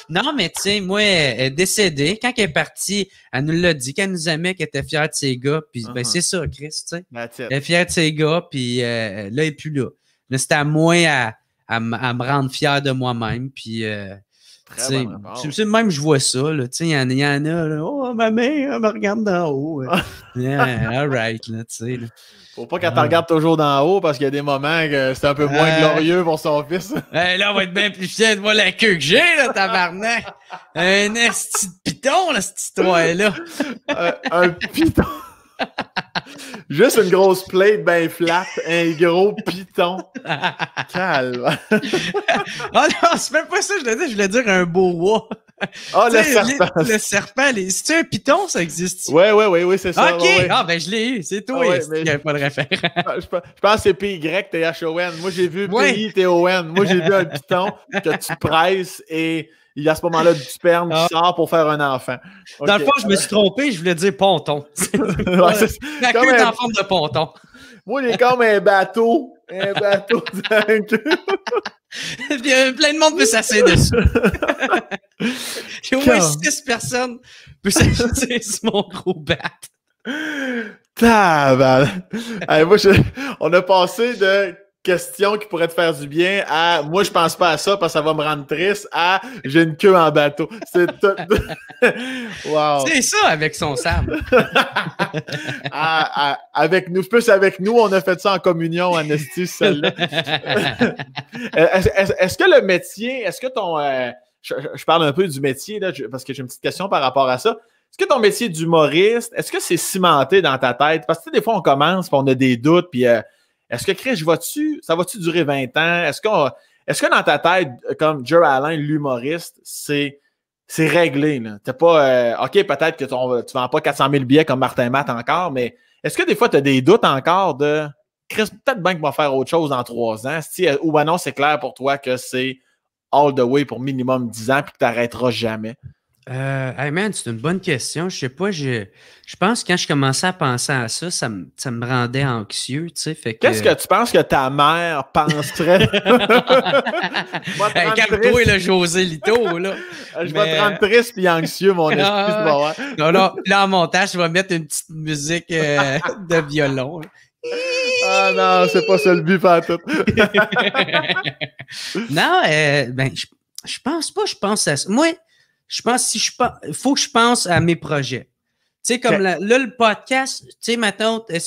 Non, mais tu sais, moi, elle est décédée. Quand elle est partie, elle nous l'a dit, qu'elle nous aimait, qu'elle était fière de ses gars. Puis, ben, c'est ça, Chris, tu sais. Elle est fière de ses gars, puis là, elle n'est plus là. Là, c'est à moi à me rendre fier de moi-même. Puis, même je vois ça. Il y en a, là, oh, ma mère, elle me regarde d'en haut. Yeah, all right, là, tu sais. Faut pas qu'elle te regarde toujours d'en haut parce qu'il y a des moments que c'est un peu moins glorieux pour son fils. Là, on va être bien plus fier de voir la queue que j'ai, là, tabarnak. Un esti de piton, là, cette histoire-là. Un piton. Juste une grosse plate bien flat, un gros piton. Calme. Oh non, c'est même pas ça, je voulais dire un boa. Ah, le serpent. Le serpent, c'est-tu un piton, ça existe? Oui, c'est ça. OK, ouais. Ben je l'ai eu, c'est toi, il n'y avait pas de référent. Je pense que c'est P-Y-T-H-O-N. Moi, j'ai vu P-I-T-O-N. Moi, j'ai vu un piton que tu presses et il y a à ce moment-là du sperme qui sort pour faire un enfant. Okay. Dans le fond, je me suis trompé, je voulais dire ponton. La queue est en forme de ponton. Moi, il est comme un bateau. Un bateau dingue. Il y a plein de monde peut s'asseoir dessus. J'ai au moins 6 personnes peut s'asseoir sur mon gros bat. On a passé de questions qui pourraient te faire du bien à moi, je pense pas à ça parce que ça va me rendre triste à j'ai une queue en bateau. C'est tout. Wow. C'est ça avec son Sam. Avec nous, plus avec nous, on a fait ça en communion, Anastie, celle-là. Est-ce que le métier, est-ce que ton. Je parle un peu du métier, là, parce que j'ai une petite question par rapport à ça. Est-ce que ton métier d'humoriste, est-ce que c'est cimenté dans ta tête? Parce que des fois, on commence et on a des doutes, puis est-ce que, Chris, ça va-tu durer 20 ans? Est-ce que dans ta tête, comme Joe Allen, l'humoriste, c'est réglé, là? T'es pas, OK, peut-être que tu vends pas 400 000 billets comme Martin Matt encore, mais est-ce que des fois, tu as des doutes encore de Chris, peut-être bien qu'il va faire autre chose dans 3 ans? Ou ben non, c'est clair pour toi que c'est all the way pour minimum 10 ans puis que tu n'arrêteras jamais? Hey man, c'est une bonne question. Je sais pas, je pense que quand je commençais à penser à ça me rendait anxieux, tu sais. Qu'est-ce que tu penses que ta mère penserait? Hey, calme-toi, là, José Lito, là. Je vais te rendre triste et anxieux, mon esprit. Non, là, en montage, je vais mettre une petite musique de violon. Ah non, c'est pas ça le but, pas tout. Non, ben, je pense pas, je pense à ça. Moi, je pense, il faut que je pense à mes projets. Tu sais, comme là, le podcast, tu sais, maintenant, tu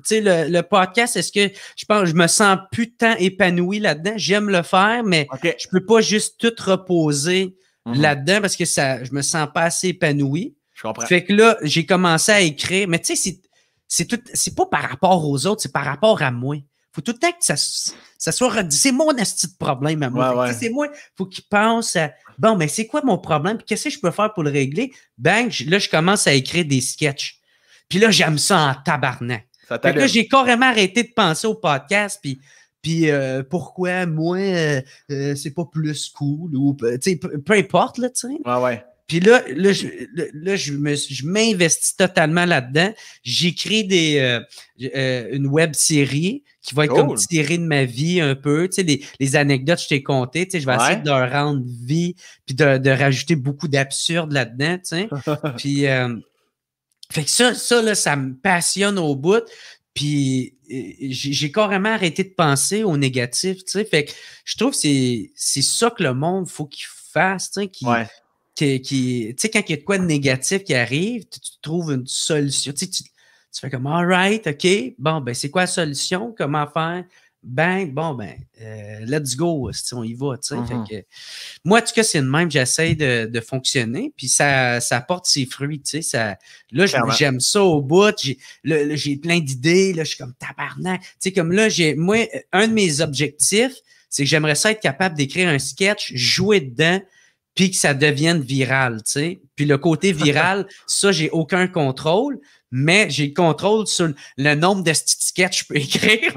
sais, le podcast, est-ce que je me sens plus tant épanoui là-dedans? J'aime le faire, mais je peux pas juste tout reposer là-dedans parce que je me sens pas assez épanoui. Je comprends. Fait que là, j'ai commencé à écrire, mais tu sais, c'est pas par rapport aux autres, c'est par rapport à moi. Faut tout le temps que ça soit c'est mon asti de problème à moi. Ouais. C'est moi, faut qu'il pense à bon, mais c'est quoi mon problème? Puis qu'est-ce que je peux faire pour le régler? Bang, là, je commence à écrire des sketchs. Puis là, j'aime ça en tabarnak. Fait que là, j'ai carrément arrêté de penser au podcast, puis pourquoi moi, c'est pas plus cool ou peu importe, là, tu sais. Ouais. Puis là, je m'investis totalement là-dedans. J'écris une web série qui va être comme une série de ma vie un peu. Tu sais, les anecdotes que je t'ai contées, tu sais, je vais essayer de leur rendre vie puis de rajouter beaucoup d'absurde là-dedans, tu sais. Puis, fait que ça, là, ça me passionne au bout. Puis, j'ai carrément arrêté de penser au négatif, tu sais. Fait que je trouve que c'est ça que le monde, faut qu'il fasse, tu sais, tu sais, quand il y a de quoi de négatif qui arrive, tu trouves une solution. Tu fais comme, all right, OK, bon, ben, c'est quoi la solution? Comment faire? Bang, bon, ben, let's go, on y va, tu sais. Fait que, moi, en tout cas, c'est le même, j'essaie de fonctionner, puis ça porte ses fruits, tu sais. Là, j'aime ça au bout, j'ai plein d'idées, là, je suis comme tabarnak. Tu sais, comme là, moi, un de mes objectifs, c'est que j'aimerais ça être capable d'écrire un sketch, jouer dedans, puis que ça devienne viral, tu sais. Puis le côté viral, ça, j'ai aucun contrôle, mais j'ai le contrôle sur le nombre de sketchs que je peux écrire.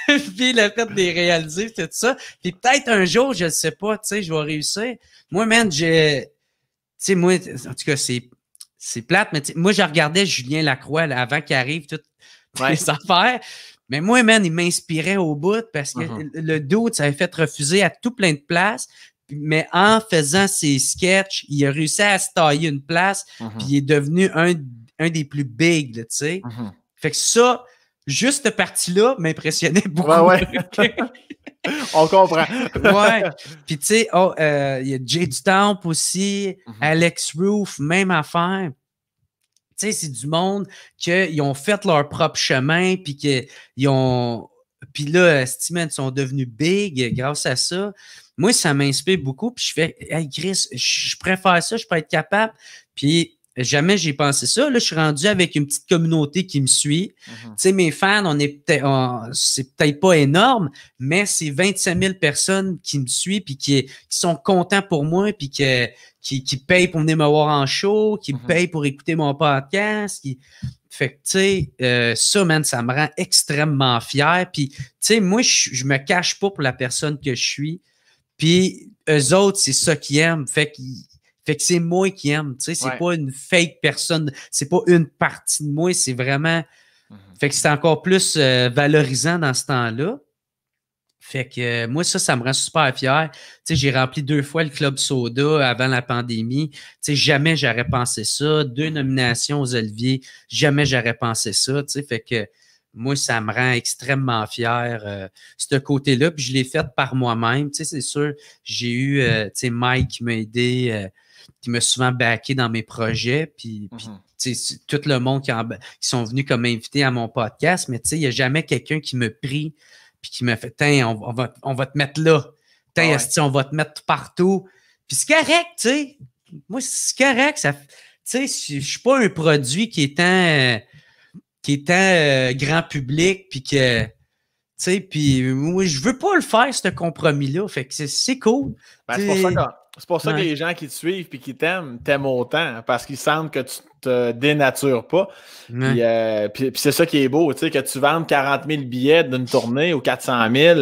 Puis le fait de les réaliser, tout ça. Puis peut-être un jour, je ne sais pas, tu sais, je vais réussir. Moi, man, tu sais, moi, en tout cas, c'est plate, mais moi, je regardais Julien Lacroix là, avant qu'il arrive toutes les affaires. Mais moi, man, il m'inspirait au bout parce que le dude, ça avait fait refuser à tout plein de places. Mais en faisant ses sketchs, il a réussi à se tailler une place, puis il est devenu un des plus big, tu sais. Fait que ça, juste cette partie-là m'impressionnait beaucoup. On comprend. Puis tu sais, il y a Jay du Temple aussi, Alex Roof, même affaire. Tu sais, c'est du monde qu'ils ont fait leur propre chemin, puis qu'ils ont... Puis là, Steven, sont devenus big grâce à ça. Moi, ça m'inspire beaucoup. Puis je fais, hey Chris, je préfère ça, je peux être capable. Puis jamais j'ai pensé ça. Là, je suis rendu avec une petite communauté qui me suit. Tu sais, mes fans, c'est peut-être pas énorme, mais c'est 25 000 personnes qui me suivent puis qui sont contents pour moi puis qui payent pour venir me voir en show, qui me payent pour écouter mon podcast. Fait que, tu sais, ça, man, ça me rend extrêmement fier. Puis, tu sais, moi, je me cache pas pour la personne que je suis. Puis, eux autres, c'est ça qu'ils aiment. Fait que c'est moi qui aime. Tu sais, c'est pas une fake personne. C'est pas une partie de moi. C'est vraiment... Fait que c'est encore plus valorisant dans ce temps-là. Fait que moi, ça me rend super fier. Tu sais, j'ai rempli 2 fois le Club Soda avant la pandémie. Tu sais, jamais j'aurais pensé ça. 2 nominations aux Olivier, jamais j'aurais pensé ça. Tu sais, fait que moi, ça me rend extrêmement fier, ce côté-là. Puis je l'ai fait par moi-même. Tu sais, c'est sûr, j'ai eu, tu sais, Mike qui m'a aidé, qui m'a souvent backé dans mes projets. Puis tu sais, tout le monde qui sont venus comme invités à mon podcast. Mais tu sais, il n'y a jamais quelqu'un qui me prie puis qui m'a fait, tiens, on va te mettre là. Tiens, on va te mettre partout. Puis c'est correct, tu sais. Moi, c'est correct. Tu sais, je suis pas un produit qui est grand public, puis que, tu sais, puis moi, je veux pas le faire, ce compromis-là. Fait que c'est cool. Ben, c'est pour ça que les gens qui te suivent puis qui t'aiment autant, parce qu'ils sentent que tu te dénatures pas. Puis c'est ça qui est beau, tu sais, que tu vendes 40 000 billets d'une tournée ou 400 000,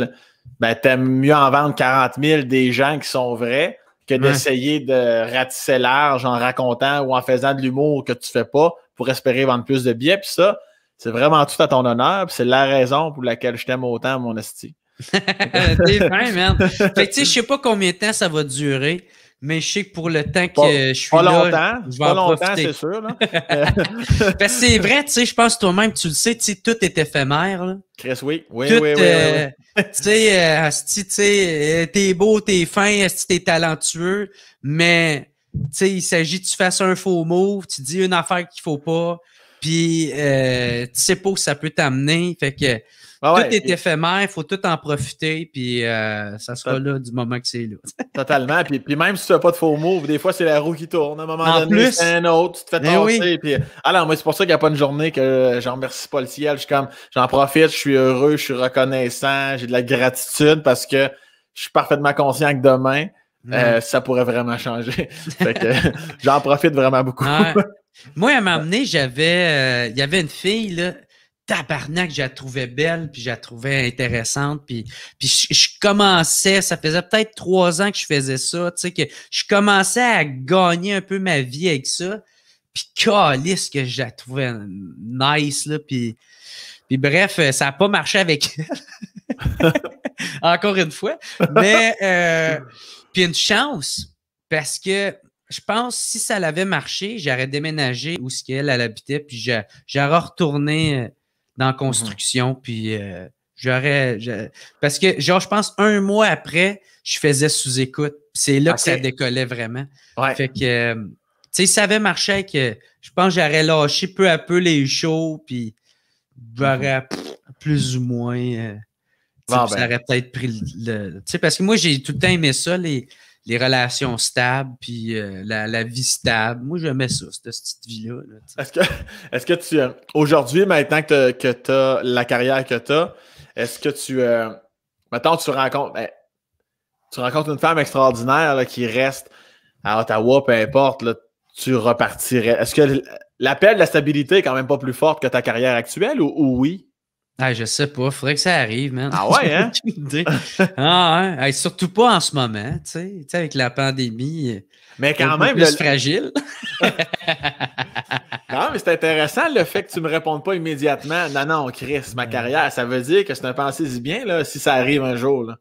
ben t'aimes mieux en vendre 40 000 des gens qui sont vrais que d'essayer de ratisser large en racontant ou en faisant de l'humour que tu fais pas pour espérer vendre plus de billets. Puis ça, c'est vraiment tout à ton honneur. Puis c'est la raison pour laquelle je t'aime autant, mon esti. T'es fin, man. Fait que tu sais, je sais pas combien de temps ça va durer. mais je sais que pour le temps que Pas, je suis pas là, longtemps, je vais pas en longtemps, profiter. c'est sûr. Là. Parce que c'est vrai, tu sais, je pense toi-même, tu le sais, tu sais, tout est éphémère. Là. Chris, oui. Oui, Tout, oui, oui, oui, oui. tu sais, asti, tu sais, t'es beau, t'es fin, asti, t'es talentueux, mais tu sais, il s'agit que tu fasses un faux move, tu dis une affaire qu'il faut pas, puis tu sais pas où ça peut t'amener, fait que Ah tout ouais, est puis, éphémère, il faut tout en profiter, puis ça sera là du moment que c'est là. totalement. Puis même si tu n'as pas de faux move, des fois, c'est la roue qui tourne. À un moment En donné, plus, c'est un autre, tu te fais ben oui. tasser. Puis... Alors, moi, c'est pour ça qu'il n'y a pas une journée que j'en remercie pas le ciel. Je suis comme, j'en profite, je suis heureux, je suis reconnaissant, j'ai de la gratitude parce que je suis parfaitement conscient que demain, ça pourrait vraiment changer. Fait que j'en profite vraiment beaucoup. Ouais. Moi, à m'amener, il y avait une fille, là, tabarnak, je la trouvais belle, puis je la trouvais intéressante, puis je commençais, ça faisait peut-être 3 ans que je faisais ça, tu sais, que je commençais à gagner un peu ma vie avec ça, puis calisse que je la trouvais nice, là, puis bref, ça n'a pas marché avec elle, encore une fois, mais puis une chance, parce que je pense que si ça l'avait marché, j'aurais déménagé où elle habitait, puis j'aurais retourné dans la construction, puis parce que, genre, je pense 1 mois après, je faisais sous-écoute. C'est là que ça décollait vraiment. Ouais. Fait que, tu sais, ça avait marché que je pense que j'aurais lâché peu à peu les shows, puis j'aurais plus ou moins... ça aurait peut-être pris le... Tu sais, parce que moi, j'ai tout le temps aimé ça, les relations stables, puis la vie stable. Moi, j'aimais ça, cette petite vie-là. Là, est-ce que tu... aujourd'hui, maintenant que tu as la carrière que tu as, est-ce que tu... mettons, tu rencontres une femme extraordinaire là, qui reste à Ottawa, peu importe, là, tu repartirais. Est-ce que l'appel de la stabilité est quand même pas plus forte que ta carrière actuelle ou oui? Ah, je sais pas, faudrait que ça arrive, man. Ah ouais, hein? Ah ouais, surtout pas en ce moment, tu sais, avec la pandémie. Mais quand même, plus fragile. Non, mais c'est intéressant le fait que tu me répondes pas immédiatement. Non, Chris, ma carrière, ça veut dire que c'est un pensée-y bien là, si ça arrive un jour. Là.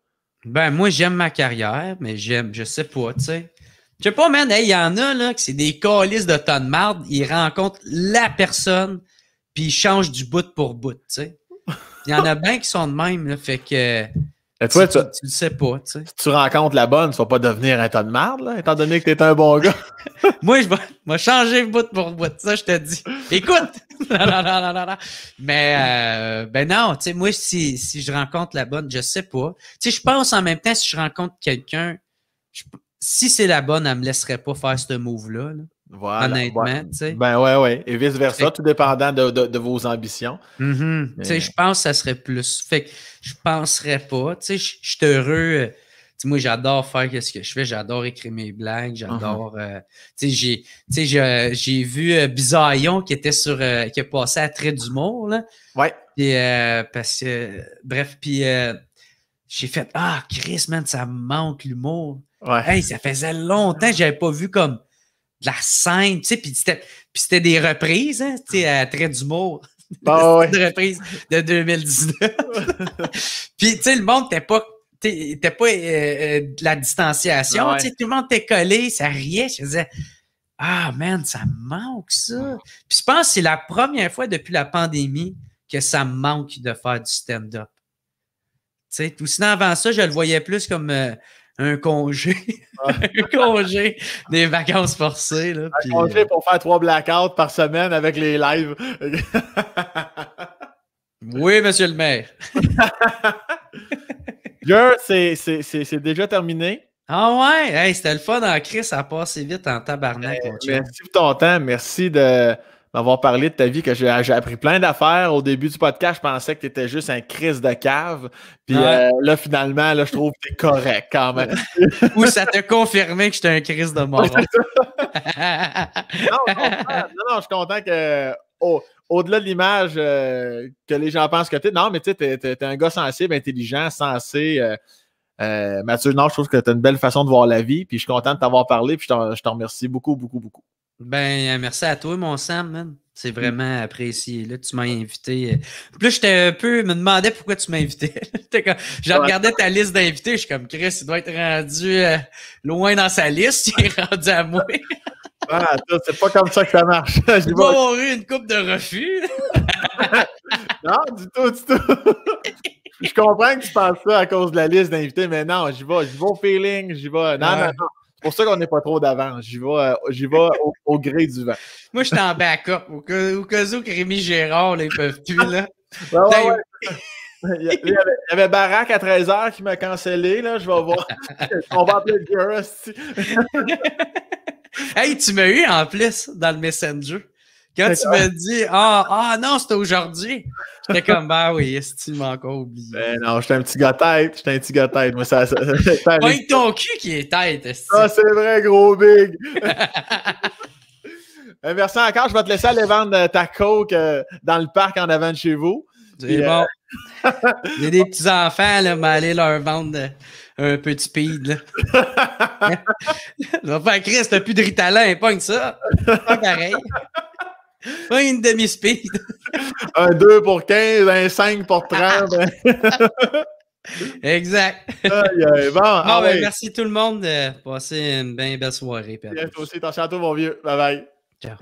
Ben, moi, j'aime ma carrière, mais je sais pas, tu sais. Je sais pas, man, il y en a, là, que c'est des calices de tonnes de marde, ils rencontrent la personne, puis ils changent du bout pour bout, tu sais. Il y en a bien qui sont de même, là, fait que toi, tu le sais pas, tu sais. Si tu rencontres la bonne, tu vas pas devenir un tas de marde, là, étant donné que t'es un bon gars. Moi, je vais changer bout pour bout, ça, je te dis. Écoute! non. Mais, ben non, tu sais, moi, si je rencontre la bonne, je sais pas. Tu sais, je pense en même temps, si je rencontre quelqu'un, si c'est la bonne, elle me laisserait pas faire ce move-là, là. Voilà, honnêtement, tu sais. Ben ouais. Et vice-versa, tout dépendant de vos ambitions. Tu sais, je pense que ça serait plus. Fait que je penserais pas. Tu sais, je suis heureux. Tu sais, moi, j'adore faire ce que je fais. J'adore écrire mes blagues. J'adore. Tu sais, j'ai vu Bisaillon qui était qui a passé à Trait d'humour, là. Ouais. Puis, parce que, bref, puis j'ai fait Chris, man, ça me manque l'humour. Ouais. Hey, ça faisait longtemps que j'avais pas vu comme de la scène, tu sais, puis c'était des reprises, hein, tu sais, à Trait d'humour. Des reprises de 2019. Puis, tu sais, le monde n'était pas de la distanciation, tu sais, tout le monde était collé, ça riait, je disais, man, ça me manque, ça. Puis, je pense que c'est la première fois depuis la pandémie que ça me manque de faire du stand-up. Tu sais, tout sinon, avant ça, je le voyais plus comme... un congé. Un congé des vacances forcées. Là, un congé pour faire 3 blackouts par semaine avec les lives. Oui, monsieur le maire. C'est déjà terminé. Ah ouais? Hey, c'était le fun en Chris, ça a passé vite en tabarnak. Merci pour ton temps. Merci de m'avoir parlé de ta vie, que j'ai appris plein d'affaires. Au début du podcast, je pensais que tu étais juste un Chris de cave. Puis là, finalement, là, je trouve que tu es correct quand même. Ou ça t'a confirmé que j'étais un Chris de mort. Non, je suis content que au-delà de l'image que les gens pensent que tu es, non, mais tu sais, t'es un gars sensible, intelligent, sensé. Mathieu, non, je trouve que tu as une belle façon de voir la vie. Puis je suis content de t'avoir parlé. Puis je te remercie beaucoup, beaucoup, beaucoup. Ben, merci à toi, mon Sam, man. C'est vraiment apprécié. Là, tu m'as invité. Puis là, j'étais un peu, me demandais pourquoi tu m'as invité. Je regardais ta liste d'invités, je suis comme, Chris, il doit être rendu loin dans sa liste, il est rendu à moi. Ah, c'est pas comme ça que ça marche. Il doit avoir eu une coupe de refus. Non, du tout. Je comprends que tu penses ça à cause de la liste d'invités, mais non, j'y vais au feeling, j'y vais. Non. C'est pour ça qu'on n'est pas trop d'avance. J'y vais au gré du vent. Moi, j'étais en backup. Au cas où que Rémi Gérard, là, ils peuvent plus, là. Ouais. Il y avait Barack à 13h qui m'a cancellé, là. Je vais voir. On va appeler le gars. Hey, tu m'as eu en plus dans le Messenger. Quand tu m'as dit ah non, c'était aujourd'hui. J'étais comme bah oui, est-ce que tu m'as encore oublié? Ben non, j'étais un petit gars tête. Moi, ça Pointe ton cul qui est tête. Ah, c'est vrai, gros big. Merci encore. Je vais te laisser aller vendre ta coke dans le parc en avant de chez vous. C'est bon. Il y a des petits-enfants, là, mais allez leur vendre un peu de speed, là. Va faire Chris, t'as plus de Ritalin, pogne ça. Pas pareil. Pas une demi-speed. Un 2 pour 15, un 5 pour 30. Exact. Bon, ben, merci tout le monde de passer une bien belle soirée. Toi aussi, attention à toi, mon vieux. Bye bye. Ciao.